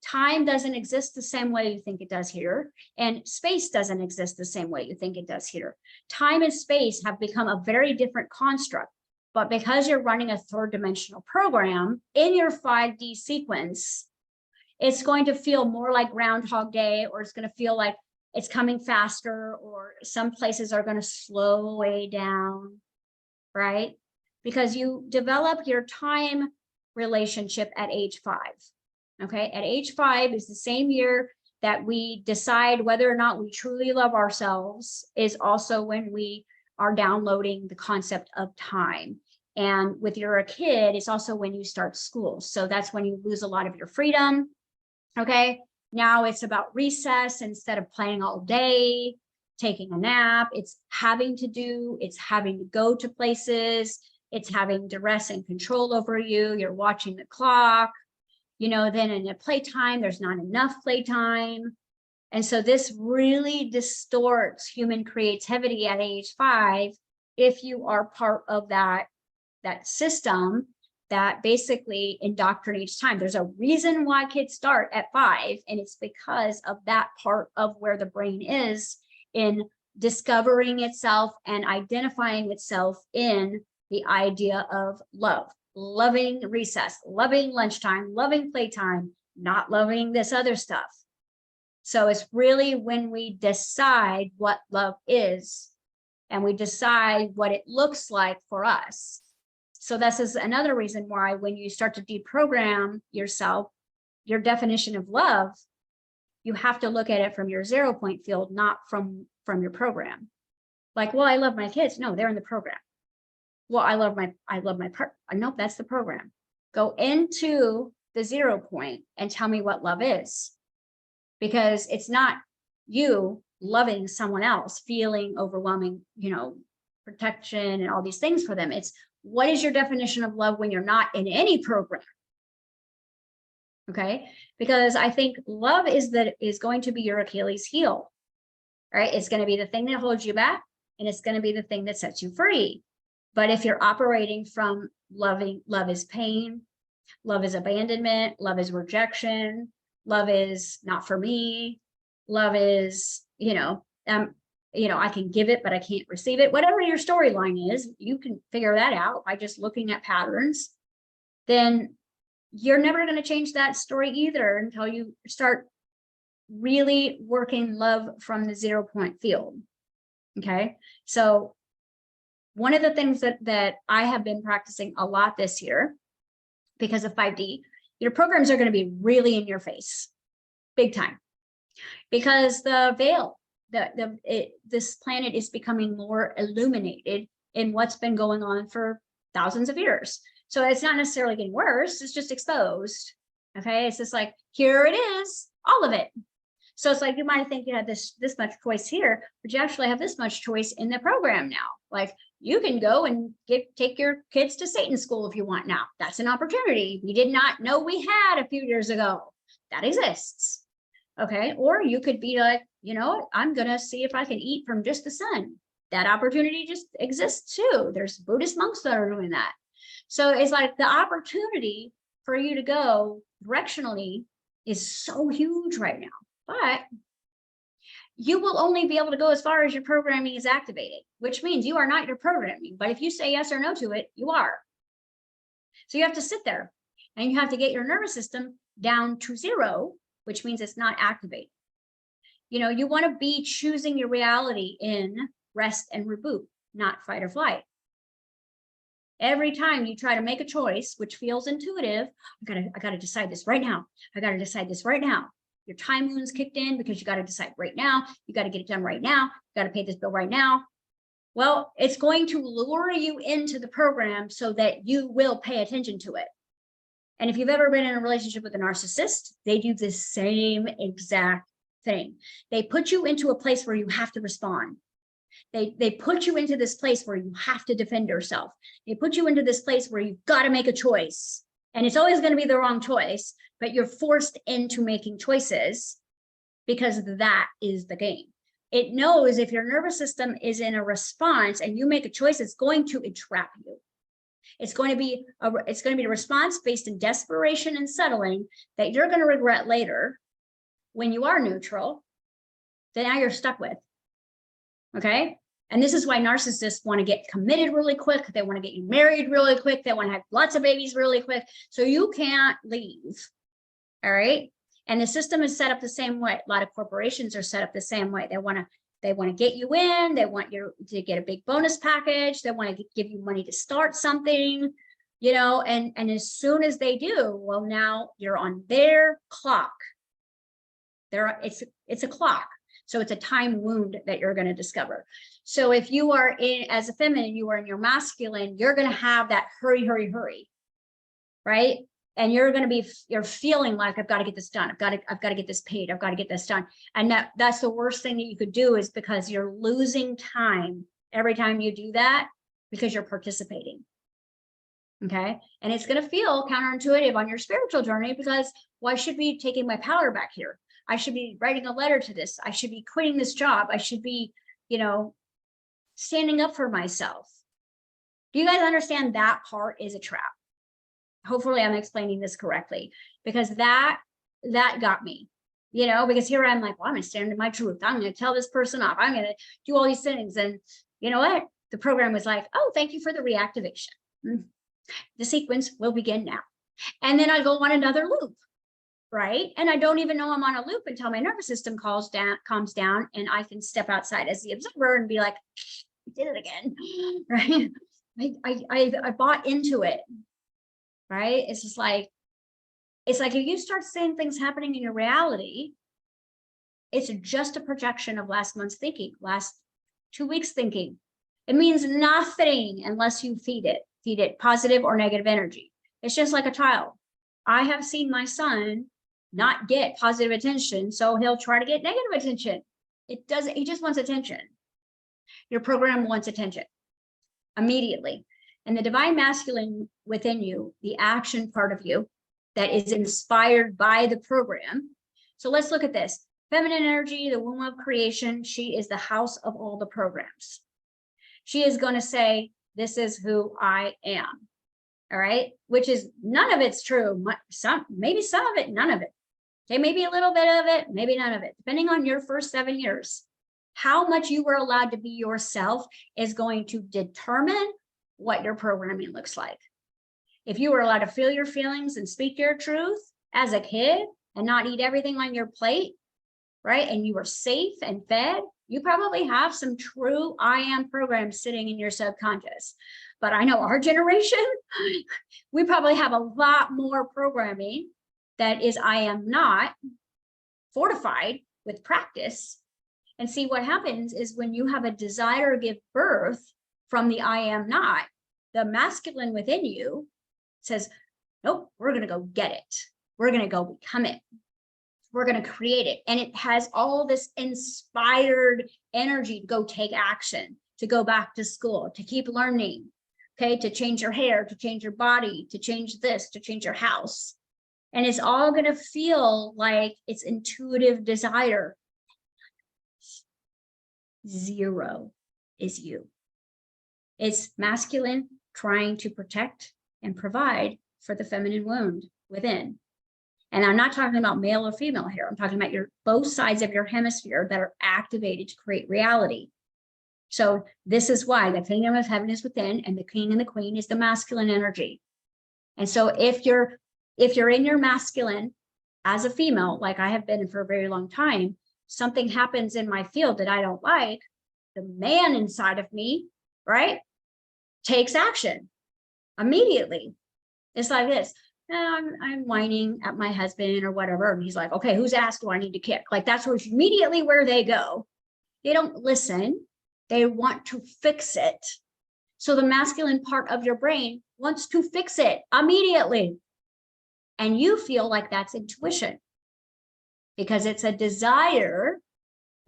Time doesn't exist the same way you think it does here, and space doesn't exist the same way you think it does here. Time and space have become a very different construct. But because you're running a third dimensional program in your 5D sequence, it's going to feel more like Groundhog Day, or it's going to feel like it's coming faster, or some places are going to slow way down, right? Because you develop your time relationship at age 5, okay? At age 5 is the same year that we decide whether or not we truly love ourselves, is also when we are downloading the concept of time. And with you're a kid, it's also when you start school. So that's when you lose a lot of your freedom. Okay. Now it's about recess instead of playing all day, taking a nap. It's having to do, it's having to go to places. It's having duress and control over you. You're watching the clock, then in a playtime, there's not enough playtime. And so this really distorts human creativity at age 5 if you are part of that system that basically indoctrinates time. There's a reason why kids start at 5, and it's because of that part of where the brain is in discovering itself and identifying itself in the idea of love, loving recess, loving lunchtime, loving playtime, not loving this other stuff. So it's really when we decide what love is, and we decide what it looks like for us. So this is another reason why when you start to deprogram yourself, your definition of love, you have to look at it from your 0 point field, not from your program. Like, well, I love my kids. No, they're in the program. Well, I love my partner. Nope, that's the program. Go into the 0 point and tell me what love is. Because it's not you loving someone else, feeling overwhelming, protection and all these things for them. It's, what is your definition of love when you're not in any program? Okay, because I think love is going to be your Achilles heel, right? It's going to be the thing that holds you back, and it's going to be the thing that sets you free. But if you're operating from love is pain, love is abandonment, love is rejection, love is not for me, love is, I can give it, but I can't receive it. Whatever your storyline is, you can figure that out by just looking at patterns. Then you're never going to change that story either until you start really working love from the 0 point field. Okay. So one of the things that I have been practicing a lot this year, because of 5D, your programs are going to be really in your face, big time, because the veil, this planet is becoming more illuminated in what's been going on for thousands of years. So it's not necessarily getting worse, it's just exposed. Okay, it's just like, here it is, all of it. So it's like, you might think you had this much choice here, but you actually have this much choice in the program now. Like, you can go and take your kids to Satan school if you want now. That's an opportunity we did not know we had a few years ago. That exists. Okay. Or you could be like, you know, I'm going to see if I can eat from just the sun. That opportunity just exists too. There's Buddhist monks that are doing that. So it's like the opportunity for you to go directionally is so huge right now. But you will only be able to go as far as your programming is activated, which means you are not your programming. But if you say yes or no to it, you are. So you have to sit there and you have to get your nervous system down to 0, which means it's not activated. You know, you want to be choosing your reality in rest and reboot, not fight or flight. Every time you try to make a choice, which feels intuitive, I gotta decide this right now. I gotta decide this right now. Your time wounds kicked in because you got to decide right now. You got to get it done right now. You got to pay this bill right now. Well, it's going to lure you into the program so that you will pay attention to it. And if you've ever been in a relationship with a narcissist, they do the same exact thing. They put you into a place where you have to respond. They put you into this place where you have to defend yourself. They put you into this place where you've got to make a choice. And it's always going to be the wrong choice, but you're forced into making choices because that is the game. It knows if your nervous system is in a response and you make a choice, it's going to entrap you. It's going to be a response based in desperation and settling that you're going to regret later when you are neutral. Then now you're stuck with. Okay. And this is why narcissists want to get committed really quick. They want to get you married really quick. They want to have lots of babies really quick. So you can't leave. All right. And the system is set up the same way. A lot of corporations are set up the same way. They want to get you in. They want you to get a big bonus package. They want to give you money to start something, you know, and as soon as they do, well, now you're on their clock. It's a clock. So it's a time wound that you're going to discover. So if you are as a feminine, you are in your masculine, you're going to have that hurry, hurry, hurry, right? And you're feeling like, I've got to get this done. I've got to get this paid. I've got to get this done. And that's the worst thing that you could do, is because you're losing time every time you do that because you're participating. Okay. And it's going to feel counterintuitive on your spiritual journey, because why should be taking my power back here? I should be writing a letter to this. I should be quitting this job. I should be, you know, standing up for myself. Do you guys understand that part is a trap? Hopefully I'm explaining this correctly, because that got me, you know, because here I'm like, well, I'm going to stand in my truth. I'm going to tell this person off. I'm going to do all these things. And you know what? The program was like, oh, thank you for the reactivation. The sequence will begin now. And then I go on another loop. Right. And I don't even know I'm on a loop until my nervous system calms down and I can step outside as the observer and be like, I did it again. Right. I bought into it. Right. It's just like, if you start seeing things happening in your reality, it's just a projection of last month's thinking, last 2 weeks thinking. It means nothing unless you feed it positive or negative energy. It's just like a child. I have seen my son not get positive attention, so he'll try to get negative attention. He just wants attention. Your program wants attention immediately. And the divine masculine within you, the action part of you that is inspired by the program. So let's look at this. Feminine energy, the womb of creation, she is the house of all the programs. She is going to say, this is who I am. All right. Which is, none of it's true. Maybe some of it, none of it. Okay. Maybe a little bit of it, maybe none of it, depending on your first 7 years. How much you were allowed to be yourself is going to determine what your programming looks like. If you were allowed to feel your feelings and speak your truth as a kid and not eat everything on your plate, right? And you were safe and fed, you probably have some true I am programs sitting in your subconscious. But I know our generation, we probably have a lot more programming that is I am not fortified with practice. And see, what happens is when you have a desire to give birth from the I am not, the masculine within you says, nope, we're going to go get it. We're going to go become it. We're going to create it. And it has all this inspired energy to go take action. to go back to school, to keep learning, okay, to change your hair, to change your body, to change this, to change your house. And it's all going to feel like it's intuitive desire. 0 is you. It's masculine trying to protect and provide for the feminine wound within. And I'm not talking about male or female here. I'm talking about both sides of your hemisphere that are activated to create reality. So this is why the kingdom of heaven is within, and the king and the queen is the masculine energy. And so if you're in your masculine as a female, like I have been for a very long time, something happens in my field that I don't like, the man inside of me, right, takes action immediately. It's like this. I'm whining at my husband or whatever. And he's like, okay, whose ass do I need to kick? Like that's immediately where they go. They don't listen. They want to fix it. So the masculine part of your brain wants to fix it immediately. And you feel like that's intuition because it's a desire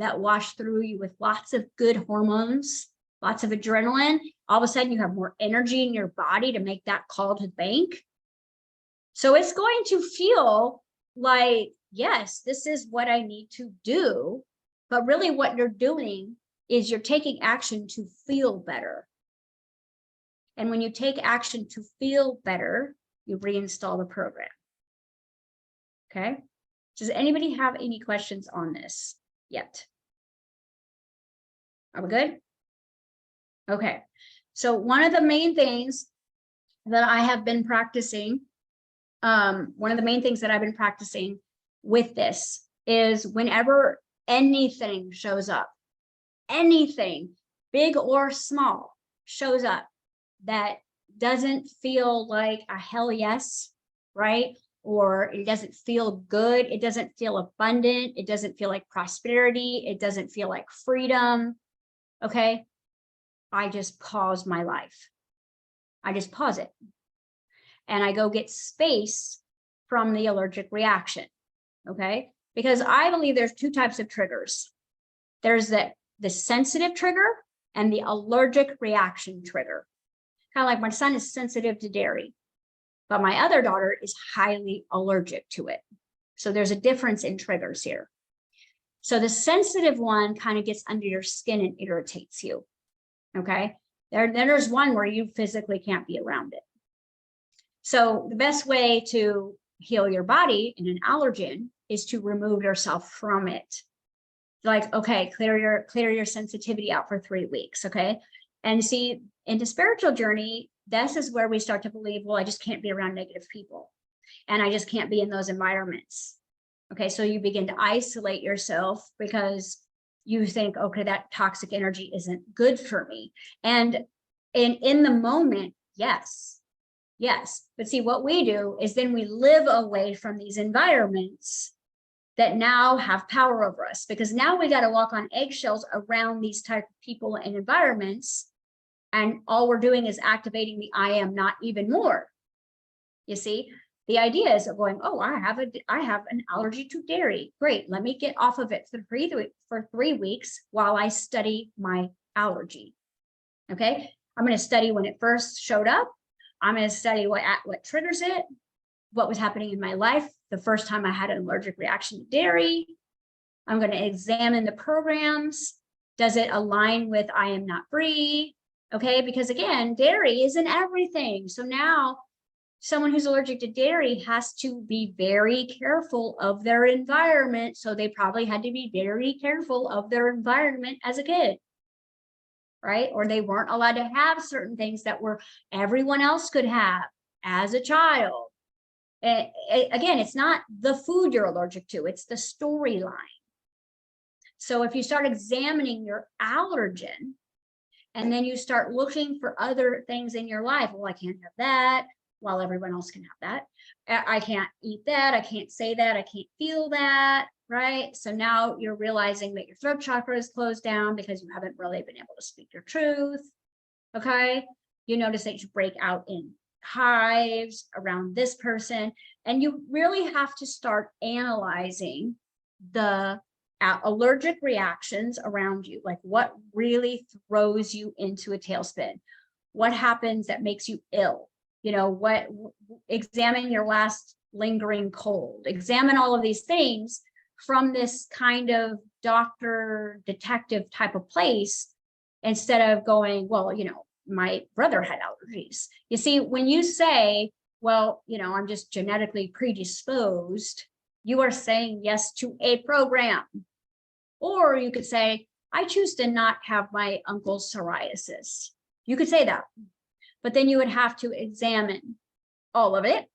that washed through you with lots of good hormones, lots of adrenaline. All of a sudden you have more energy in your body to make that call to the bank. So it's going to feel like, yes, this is what I need to do. But really what you're doing is you're taking action to feel better. And when you take action to feel better, you reinstall the program. Okay. Does anybody have any questions on this yet? Are we good? Okay. So one of the main things that I have been practicing, with this is whenever anything shows up, anything big or small shows up that doesn't feel like a hell yes, right? Or it doesn't feel good. It doesn't feel abundant. It doesn't feel like prosperity. It doesn't feel like freedom. Okay. I just pause my life. I just pause it. And I go get space from the allergic reaction. Okay. Because I believe there's 2 types of triggers. There's the sensitive trigger and the allergic reaction trigger. Kind of like my son is sensitive to dairy, but my other daughter is highly allergic to it. So there's a difference in triggers here. So the sensitive one kind of gets under your skin and irritates you. Okay. Then there's one where you physically can't be around it. So the best way to heal your body in an allergen is to remove yourself from it. Like, okay, clear your sensitivity out for 3 weeks. Okay. And see, in the spiritual journey, this is where we start to believe, well, I just can't be around negative people and I just can't be in those environments. Okay. So you begin to isolate yourself because you think, okay, that toxic energy isn't good for me. And in the moment, yes. But see, what we do is then we live away from these environments that now have power over us, because now we got to walk on eggshells around these type of people and environments. And all we're doing is activating the I am not even more. You see, the idea is of going, oh, I have an allergy to dairy. Great. Let me get off of it for 3 weeks while I study my allergy. Okay. I'm going to study when it first showed up. I'm going to study what triggers it, what was happening in my life the first time I had an allergic reaction to dairy. I'm going to examine the programs. Does it align with I am not free? Okay, because again, dairy isn't everything. So now someone who's allergic to dairy has to be very careful of their environment. So they probably had to be very careful of their environment as a kid, right? Or they weren't allowed to have certain things that everyone else could have as a child. Again, it's not the food you're allergic to, it's the storyline. So if you start examining your allergen, and then you start looking for other things in your life, well, I can't have that, while everyone else can have that. I can't eat that, I can't say that, I can't feel that, right? So now you're realizing that your throat chakra is closed down because you haven't really been able to speak your truth, okay? You notice that you break out in hives around this person, and you really have to start analyzing the allergic reactions around you, like what really throws you into a tailspin, what happens that makes you ill, you know, examine your last lingering cold, examine all of these things from this kind of doctor detective type of place, instead of going, well, you know, my brother had allergies. You see, when you say, well, you know, I'm just genetically predisposed, you are saying yes to a program. Or you could say, I choose to not have my uncle's psoriasis. You could say that, but then you would have to examine all of it,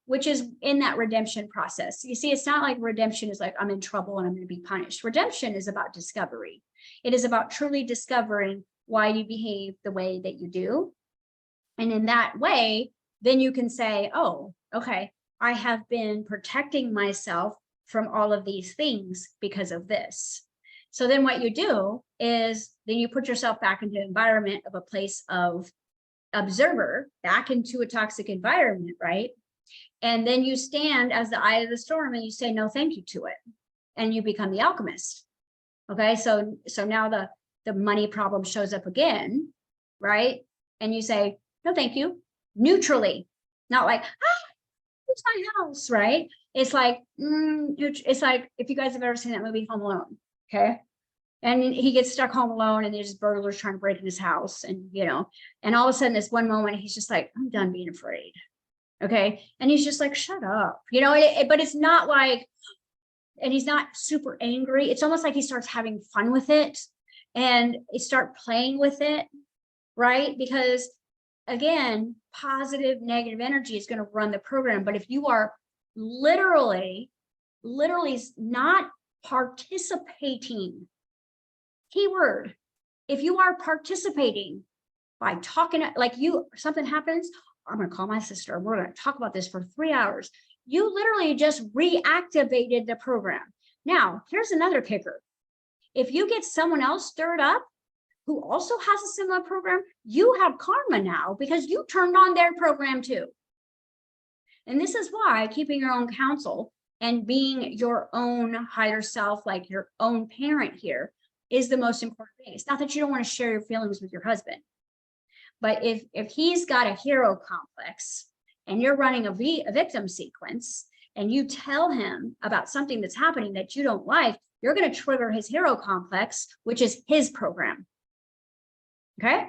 which is in that redemption process. You see, it's not like redemption is like, I'm in trouble and I'm going to be punished. Redemption is about discovery. It is about truly discovering why you behave the way that you do. And in that way, then you can say, oh, okay, I have been protecting myself from all of these things because of this. So then what you do is then you put yourself back into the environment of a place of observer, back into a toxic environment, right? And then you stand as the eye of the storm and you say no thank you to it, and you become the alchemist. Okay, so now the money problem shows up again, right? And you say no thank you, neutrally, not like, it's my house, right? It's like it's like if you guys have ever seen that movie Home Alone, okay? And he gets stuck home alone, and there's burglars trying to break in his house, and you know, and all of a sudden, this one moment, he's just like, I'm done being afraid. Okay. And he's just like, shut up, you know, but it's not like, and he's not super angry. It's almost like he starts having fun with it and start playing with it, right? Because again, positive, negative energy is going to run the program. But if you are literally not participating, keyword, if you are participating by talking, like something happens, I'm going to call my sister. We're going to talk about this for 3 hours. You literally just reactivated the program. Now, here's another kicker. If you get someone else stirred up who also has a similar program, you have karma now because you turned on their program too. And this is why keeping your own counsel and being your own higher self, like your own parent here, is the most important thing. It's not that you don't want to share your feelings with your husband. But if he's got a hero complex and you're running a victim sequence and you tell him about something that's happening that you don't like, you're going to trigger his hero complex, which is his program. Okay.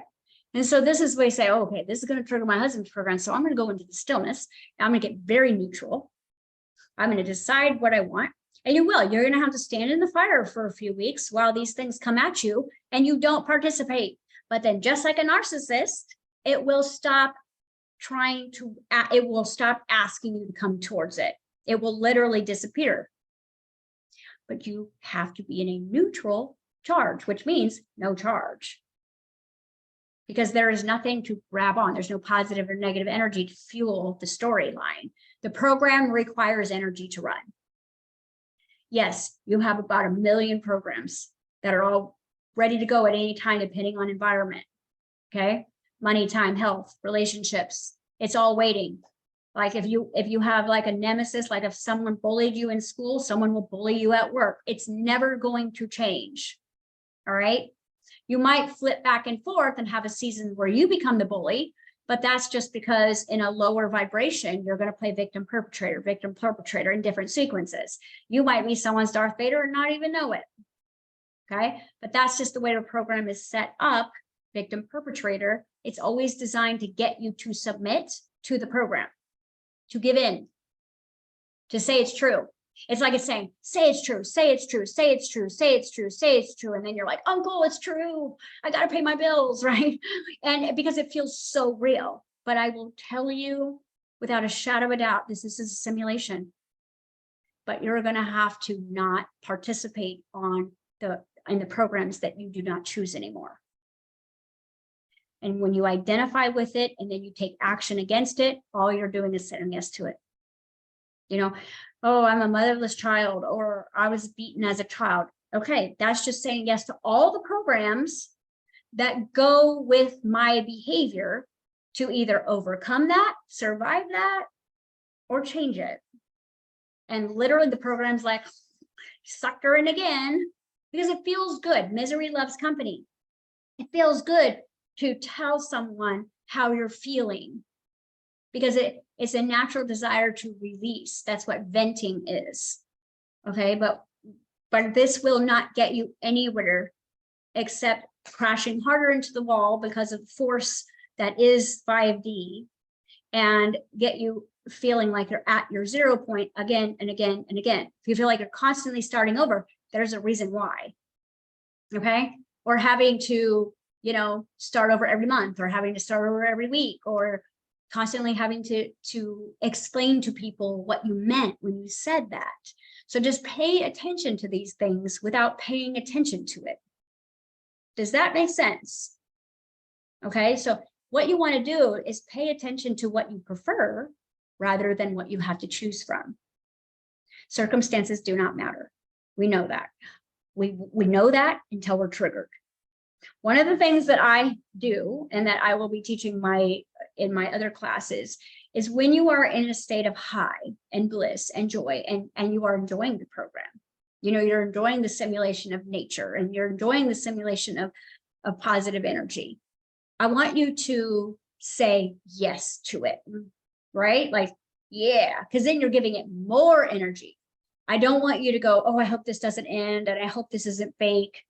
And so this is where you say, oh, okay, this is going to trigger my husband's program. So I'm going to go into the stillness. I'm going to get very neutral. I'm going to decide what I want. And you will. You're going to have to stand in the fire for a few weeks while these things come at you and you don't participate. But then just like a narcissist, it will stop it will stop asking you to come towards it. It will literally disappear. But you have to be in a neutral charge, which means no charge. Because there is nothing to grab on. There's no positive or negative energy to fuel the storyline. The program requires energy to run. Yes, you have about 1 million programs that are all ready to go at any time, depending on environment. Okay. Money, time, health, relationships. It's all waiting. Like if you have like a nemesis, like if someone bullied you in school, someone will bully you at work. It's never going to change. All right. You might flip back and forth and have a season where you become the bully, but that's just because in a lower vibration, you're going to play victim perpetrator in different sequences. You might be someone's Darth Vader and not even know it. Okay. But that's just the way the program is set up. Victim perpetrator. It's always designed to get you to submit to the program, to give in, to say it's true. It's like it's saying, say it's true, say it's true, say it's true, say it's true, say it's true. And then you're like, uncle, it's true. I got to pay my bills, right? And because it feels so real. But I will tell you without a shadow of a doubt, this is a simulation. But you're going to have to not participate in the programs that you do not choose anymore. And when you identify with it and then you take action against it, all you're doing is saying yes to it. You know, oh, I'm a motherless child, or I was beaten as a child. Okay, that's just saying yes to all the programs that go with my behavior to either overcome that, survive that, or change it. And literally the program's like, sucker in again because it feels good. Misery loves company. It feels good to tell someone how you're feeling because it's a natural desire to release. That's what venting is. Okay, but this will not get you anywhere except crashing harder into the wall because of the force that is 5D and get you feeling like you're at your 0 point again and again and again. If you feel like you're constantly starting over, there's a reason why. Okay, or having to, you know, start over every month or having to start over every week or constantly having to explain to people what you meant when you said that. So just pay attention to these things without paying attention to it. Does that make sense? Okay, so what you want to do is pay attention to what you prefer rather than what you have to choose from. Circumstances do not matter. We know that. We know that until we're triggered. One of the things that I do and that I will be teaching in my other classes is when you are in a state of high and bliss and joy and you are enjoying the program, you know, you're enjoying the simulation of nature and you're enjoying the simulation of positive energy. I want you to say yes to it, right? Like, yeah, because then you're giving it more energy. I don't want you to go, oh, I hope this doesn't end and I hope this isn't fake.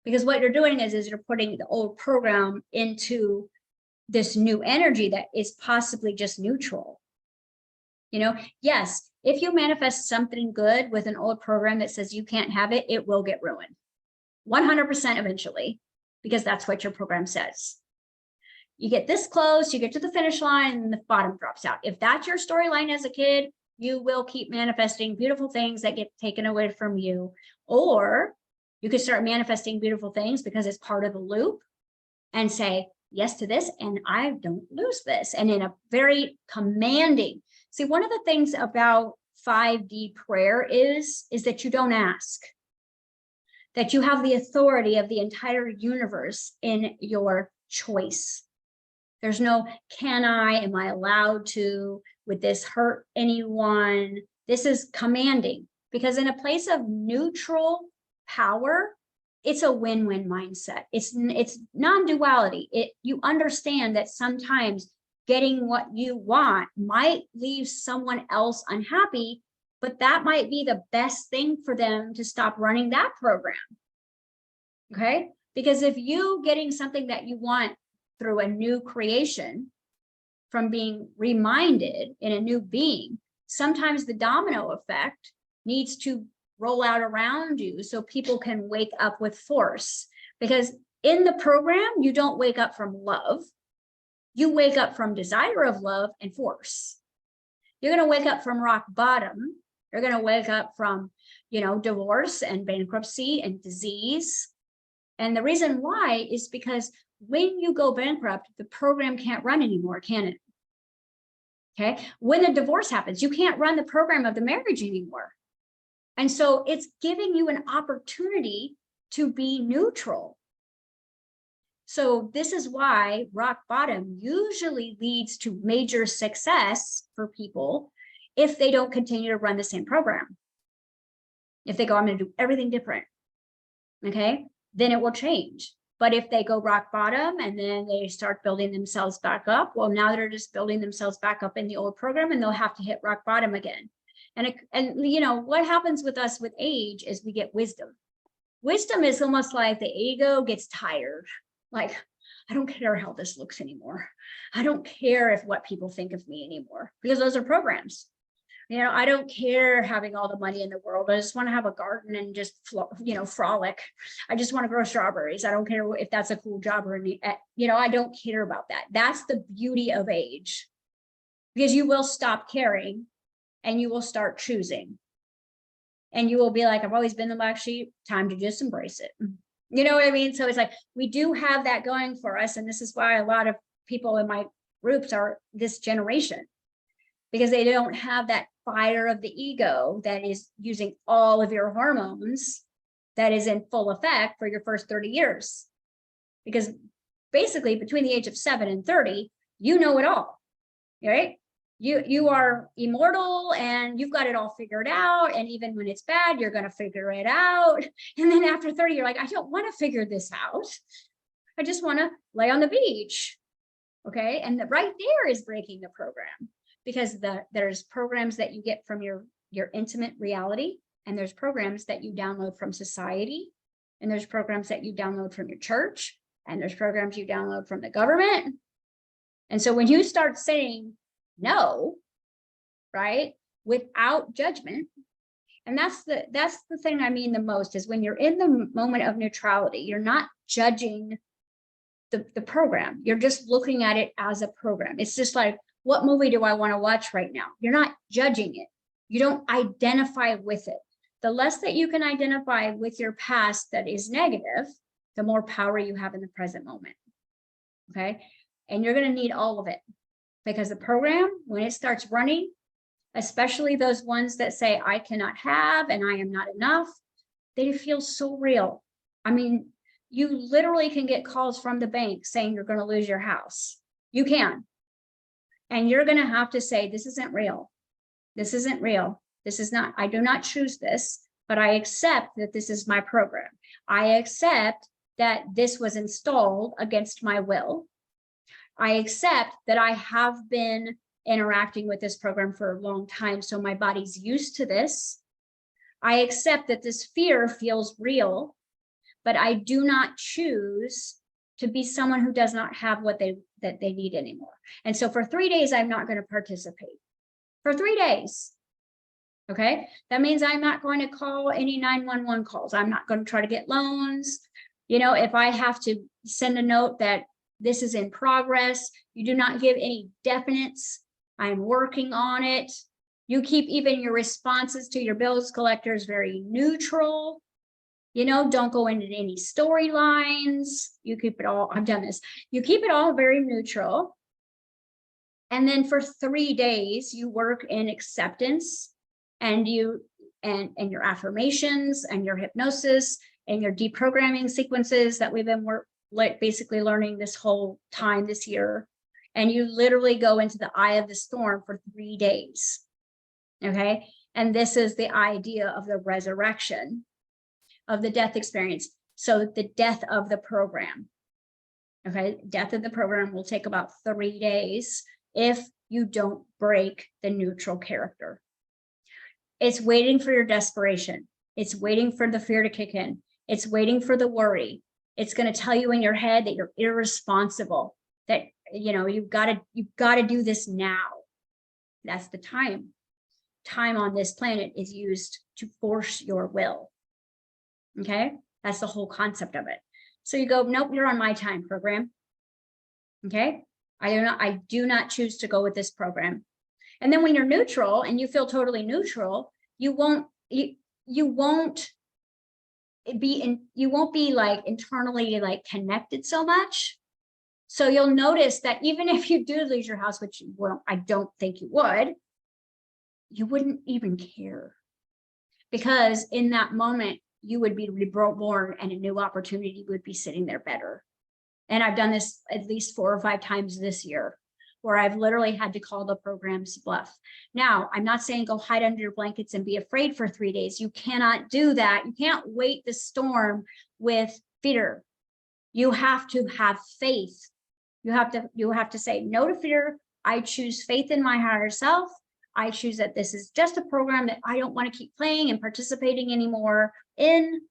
Because what you're doing is you're putting the old program into this new energy that is possibly just neutral. You know, yes, if you manifest something good with an old program that says you can't have it, it will get ruined 100% eventually, because that's what your program says. You get this close, you get to the finish line and the bottom drops out. If that's your storyline as a kid, you will keep manifesting beautiful things that get taken away from you. Or you could start manifesting beautiful things because it's part of the loop and say yes to this and I don't lose this. And in a very commanding, see, one of the things about 5D prayer is that you don't ask, that you have the authority of the entire universe in your choice. There's no, can I, am I allowed to, would this hurt anyone? This is commanding, because in a place of neutral power, it's a win-win mindset. It's non-duality. You understand that sometimes getting what you want might leave someone else unhappy, but that might be the best thing for them to stop running that program. Okay? Because if you getting something that you want through a new creation from being reminded in a new being, sometimes the domino effect needs to roll out around you so people can wake up with force. Because in the program, you don't wake up from love. You wake up from desire of love and force. You're going to wake up from rock bottom. You're going to wake up from, you know, divorce and bankruptcy and disease. And the reason why is because when you go bankrupt, the program can't run anymore, can it? Okay. When the divorce happens, you can't run the program of the marriage anymore. And so it's giving you an opportunity to be neutral. So this is why rock bottom usually leads to major success for people if they don't continue to run the same program. If they go, I'm going to do everything different, okay, then it will change. But if they go rock bottom and then they start building themselves back up, well, now they're just building themselves back up in the old program and they'll have to hit rock bottom again. And you know, what happens with us with age is we get wisdom. Wisdom is almost like the ego gets tired. Like, I don't care how this looks anymore. I don't care if what people think of me anymore, because those are programs. You know, I don't care having all the money in the world. I just want to have a garden and just, you know, frolic. I just want to grow strawberries. I don't care if that's a cool job or, you know, I don't care about that. That's the beauty of age, because you will stop caring and you will start choosing. And you will be like, I've always been the black sheep. Time to just embrace it. You know what I mean? So it's like, we do have that going for us. And this is why a lot of people in my groups are this generation, because they don't have that fire of the ego that is using all of your hormones that is in full effect for your first 30 years. Because basically between the age of 7 and 30, you know it all, right? you are immortal and you've got it all figured out. And even when it's bad, you're going to figure it out. And then after 30, you're like, I don't want to figure this out. I just want to lay on the beach. Okay. And right there is breaking the program, because there's programs that you get from your intimate reality. And there's programs that you download from society. And there's programs that you download from your church. And there's programs you download from the government. And so when you start saying no, right, without judgment, and that's the thing I mean the most, is when you're in the moment of neutrality, you're not judging the program. You're just looking at it as a program. It's just like, what movie do I want to watch right now? You're not judging it. You don't identify with it. The less that you can identify with your past that is negative, the more power you have in the present moment. Okay. And you're going to need all of it, because the program, when it starts running, especially those ones that say, I cannot have, and I am not enough, they feel so real. I mean, you literally can get calls from the bank saying you're going to lose your house. You can. And you're going to have to say, this isn't real. This isn't real. This is not, I do not choose this, but I accept that this is my program. I accept that this was installed against my will. I accept that I have been interacting with this program for a long time, so my body's used to this. I accept that this fear feels real, but I do not choose to be someone who does not have what they need anymore. And so for 3 days, I'm not going to participate. For 3 days. Okay, that means I'm not going to call any 911 calls. I'm not going to try to get loans. You know, if I have to send a note that this is in progress, you do not give any definites. I'm working on it. You keep even your responses to your bills collectors very neutral. You know, don't go into any storylines. You keep it all, I've done this. You keep it all very neutral. And then for 3 days, you work in acceptance, and your affirmations and your hypnosis and your deprogramming sequences that we've been basically learning this whole time this year. And you literally go into the eye of the storm for 3 days. Okay. And this is the idea of the resurrection of the death experience. So the death of the program. Okay. Death of the program will take about 3 days if you don't break the neutral character. It's waiting for your desperation. It's waiting for the fear to kick in. It's waiting for the worry. It's going to tell you in your head that you're irresponsible, that, you know, you've got to do this now. That's the time. Time on this planet is used to force your will. Okay. That's the whole concept of it. So you go, nope, you're on my time program. Okay. I do not choose to go with this program. And then when you're neutral and you feel totally neutral, you won't be like internally like connected so much. So you'll notice that even if you do lose your house, which I don't think you wouldn't even care, because in that moment you would be reborn and a new opportunity would be sitting there better. And I've done this at least 4 or 5 times this year, where I've literally had to call the program's bluff. Now, I'm not saying go hide under your blankets and be afraid for 3 days. You cannot do that. You can't wait the storm with fear. You have to have faith. You have to say no to fear. I choose faith in my higher self. I choose that this is just a program that I don't want to keep playing and participating anymore in.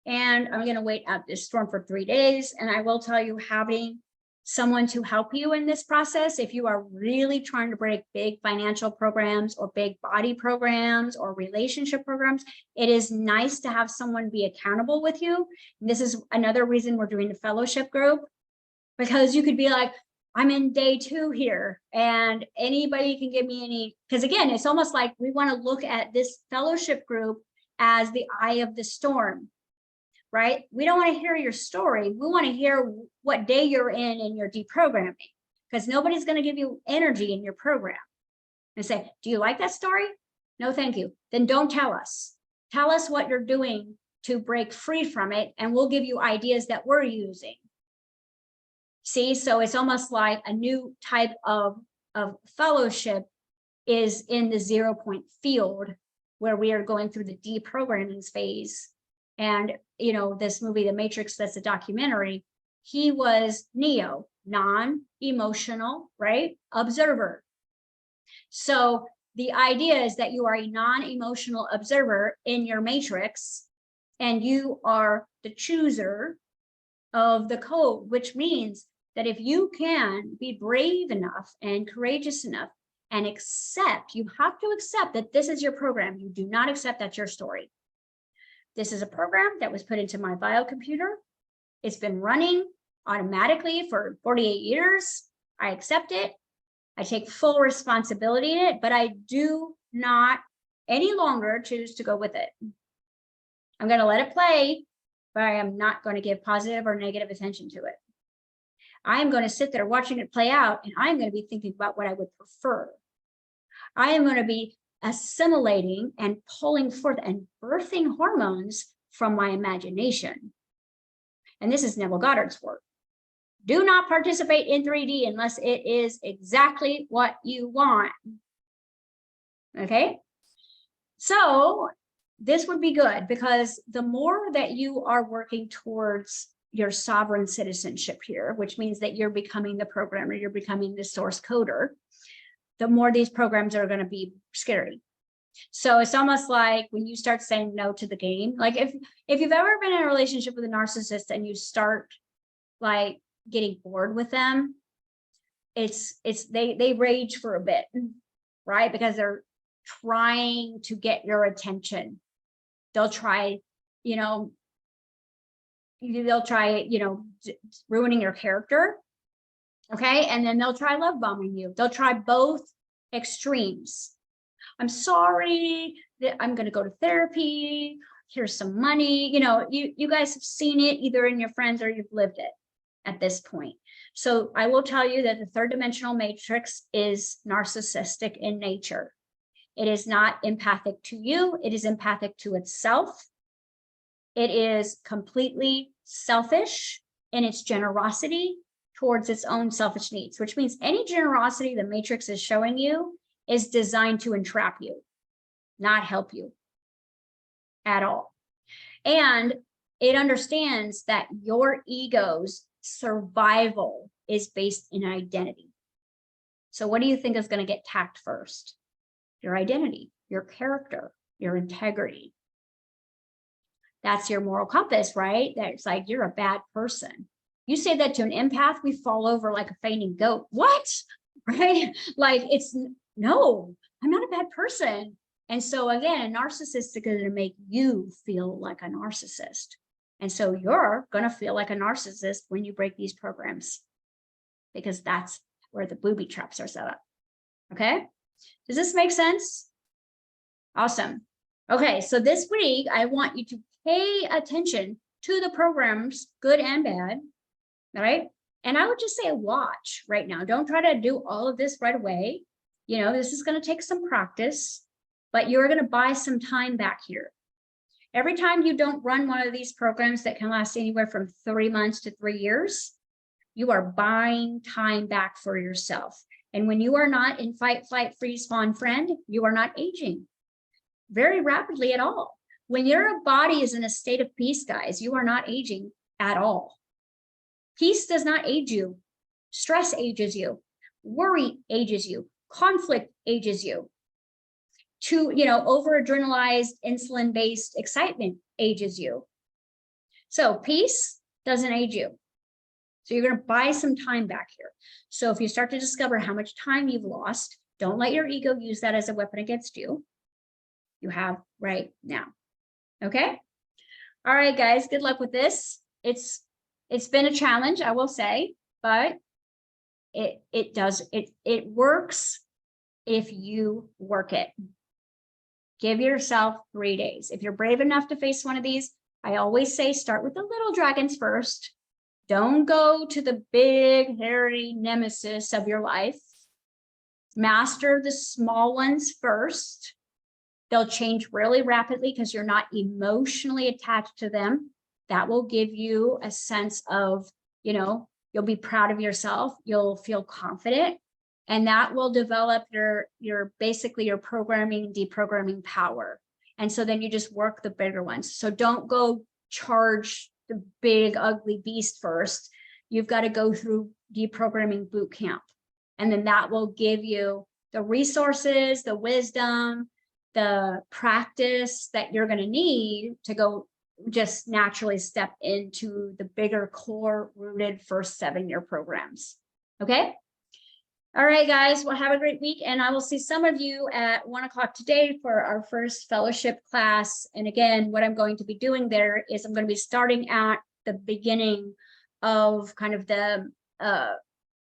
And I'm going to wait out this storm for 3 days. And I will tell you, having someone to help you in this process, if you are really trying to break big financial programs or big body programs or relationship programs, it is nice to have someone be accountable with you. And this is another reason we're doing the fellowship group, because you could be like, I'm in day 2 here and anybody can give me any, because again, it's almost like we want to look at this fellowship group as the eye of the storm. Right? We don't want to hear your story. We want to hear what day you're in your deprogramming, because nobody's going to give you energy in your program and say, do you like that story? No, thank you. Then don't tell us. Tell us what you're doing to break free from it, and we'll give you ideas that we're using. See, so it's almost like a new type of fellowship is in the 0-point field where we are going through the deprogramming phase. And, you know, this movie, The Matrix, that's a documentary, he was Neo, non-emotional, right? Observer. So the idea is that you are a non-emotional observer in your matrix, and you are the chooser of the code, which means that if you can be brave enough and courageous enough and accept, you have to accept that this is your program. You do not accept that's your story. This is a program that was put into my biocomputer. It's been running automatically for 48 years. I accept it. I take full responsibility in it, but I do not any longer choose to go with it. I'm going to let it play, but I am not going to give positive or negative attention to it. I am going to sit there watching it play out, and I'm going to be thinking about what I would prefer. I am going to be assimilating and pulling forth and birthing hormones from my imagination. And this is Neville Goddard's work. Do not participate in 3D unless it is exactly what you want. Okay? So this would be good, because the more that you are working towards your sovereign citizenship here, which means that you're becoming the programmer, you're becoming the source coder, the more these programs are going to be scary. So it's almost like when you start saying no to the game, like if you've ever been in a relationship with a narcissist and you start like getting bored with them, they rage for a bit, right? Because they're trying to get your attention. They'll try, ruining your character. Okay. And then they'll try love bombing you. They'll try both extremes. I'm sorry that I'm going to go to therapy. Here's some money. You guys have seen it either in your friends or you've lived it at this point. So I will tell you that the third dimensional matrix is narcissistic in nature. It is not empathic to you. It is empathic to itself. It is completely selfish in its generosity towards its own selfish needs, which means any generosity the matrix is showing you is designed to entrap you, not help you at all. And it understands that your ego's survival is based in identity. So what do you think is going to get tacked first? Your identity, your character, your integrity. That's your moral compass, right? That's like, you're a bad person. You say that to an empath, we fall over like a fainting goat. What? Right? Like, no, I'm not a bad person. And so again, a narcissist is going to make you feel like a narcissist. And so you're going to feel like a narcissist when you break these programs, because that's where the booby traps are set up. Okay. Does this make sense? Awesome. Okay. So this week, I want you to pay attention to the programs, good and bad. All right. And I would just say watch right now. Don't try to do all of this right away. This is going to take some practice, but you're going to buy some time back here. Every time you don't run one of these programs that can last anywhere from 3 months to 3 years, you are buying time back for yourself. And when you are not in fight, flight, freeze, fawn, friend, you are not aging very rapidly at all. When your body is in a state of peace, guys, you are not aging at all. Peace does not age you. Stress ages you. Worry ages you. Conflict ages you. Over-adrenalized, insulin-based excitement ages you. So peace doesn't age you. So you're going to buy some time back here. So if you start to discover how much time you've lost, don't let your ego use that as a weapon against you. You have right now. Okay? All right, guys, good luck with this. It's been a challenge, I will say, but it works if you work it. Give yourself 3 days. If you're brave enough to face one of these, I always say start with the little dragons first. Don't go to the big, hairy nemesis of your life. Master the small ones first. They'll change really rapidly because you're not emotionally attached to them. That will give you a sense of, you'll be proud of yourself. You'll feel confident. And that will develop your basically your programming, deprogramming power. And so then you just work the bigger ones. So don't go charge the big ugly beast first. You've got to go through deprogramming boot camp. And then that will give you the resources, the wisdom, the practice that you're going to need to go just naturally step into the bigger core rooted first 7-year programs. Okay. All right, guys, well, have a great week. And I will see some of you at 1 o'clock today for our first fellowship class. And again, what I'm going to be doing there is I'm going to be starting at the beginning of kind of the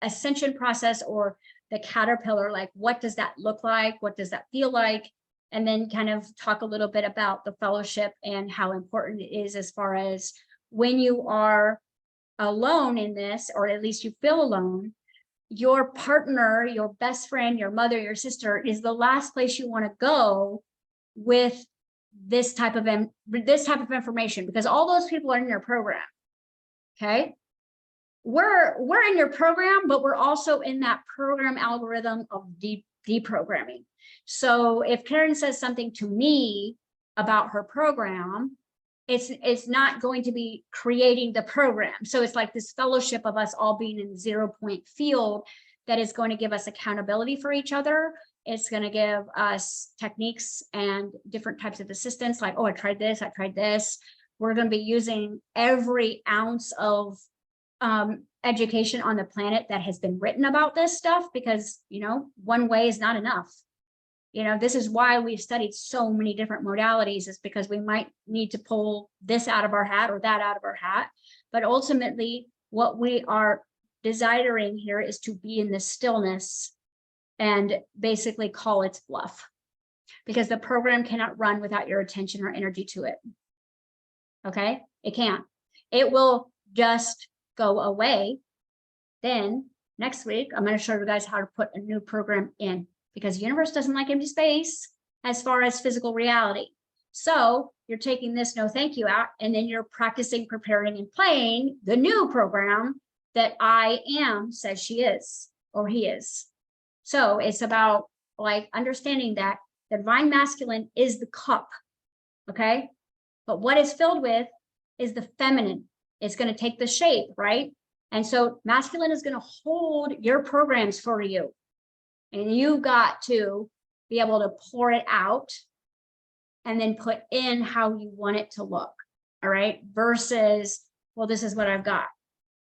ascension process, or the caterpillar. Like, what does that look like? What does that feel like? And then kind of talk a little bit about the fellowship and how important it is as far as when you are alone in this, or at least you feel alone, your partner, your best friend, your mother, your sister is the last place you want to go with this type of information, because all those people are in your program. Okay. We're in your program, but we're also in that program algorithm of deprogramming. So if Karen says something to me about her program, it's not going to be creating the program. So it's like this fellowship of us all being in the 0 point field that is going to give us accountability for each other. It's going to give us techniques and different types of assistance, like, oh, I tried this, I tried this. We're going to be using every ounce of education on the planet that has been written about this stuff, because, you know, one way is not enough. You know, this is why we've studied so many different modalities, is because we might need to pull this out of our hat or that out of our hat. But ultimately, what we are desiring here is to be in the stillness and basically call its bluff, because the program cannot run without your attention or energy to it. Okay, it can't. It will just go away. Then next week, I'm going to show you guys how to put a new program in, because the universe doesn't like empty space as far as physical reality. So you're taking this no thank you out, and then you're practicing, preparing, and playing the new program that I am says she is, or he is. So it's about like understanding that the divine masculine is the cup. Okay. But what it's filled with is the feminine. It's going to take the shape, right? And so masculine is going to hold your programs for you. And you've got to be able to pour it out and then put in how you want it to look. All right. Versus, well, this is what I've got.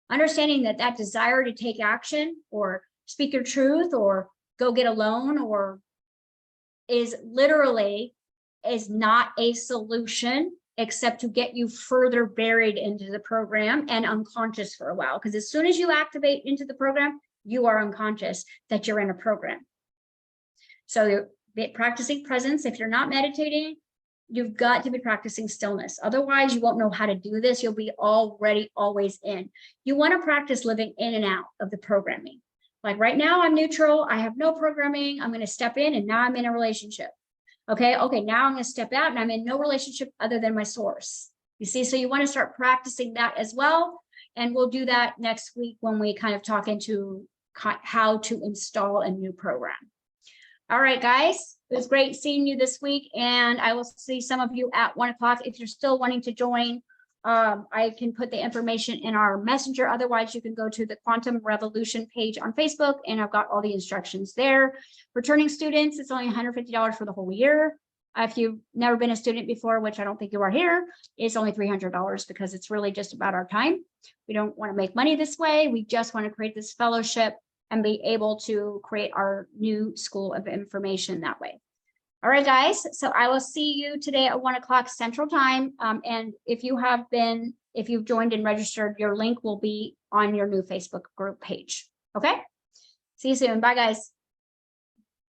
Understanding that that desire to take action or speak your truth or go get a loan or is not a solution, except to get you further buried into the program and unconscious for a while. Because as soon as you activate into the program, you are unconscious that you're in a program. So you're practicing presence. If you're not meditating, you've got to be practicing stillness. Otherwise, you won't know how to do this. You'll be already always in. You want to practice living in and out of the programming. Like right now, I'm neutral. I have no programming. I'm going to step in, and now I'm in a relationship. Okay, now I'm going to step out, and I'm in no relationship other than my source. You see, so you want to start practicing that as well. And we'll do that next week when we kind of talk into how to install a new program. All right, guys, it was great seeing you this week, and I will see some of you at 1 o'clock. If you're still wanting to join, I can put the information in our messenger. Otherwise, you can go to the Quantum Revolution page on Facebook, and I've got all the instructions there. Returning students, it's only $150 for the whole year. If you've never been a student before, which I don't think you are here, it's only $300, because it's really just about our time. We don't want to make money this way. We just want to create this fellowship and be able to create our new school of information that way. All right, guys. So I will see you today at 1 o'clock Central Time. And if you've joined and registered, your link will be on your new Facebook group page. Okay. See you soon. Bye, guys.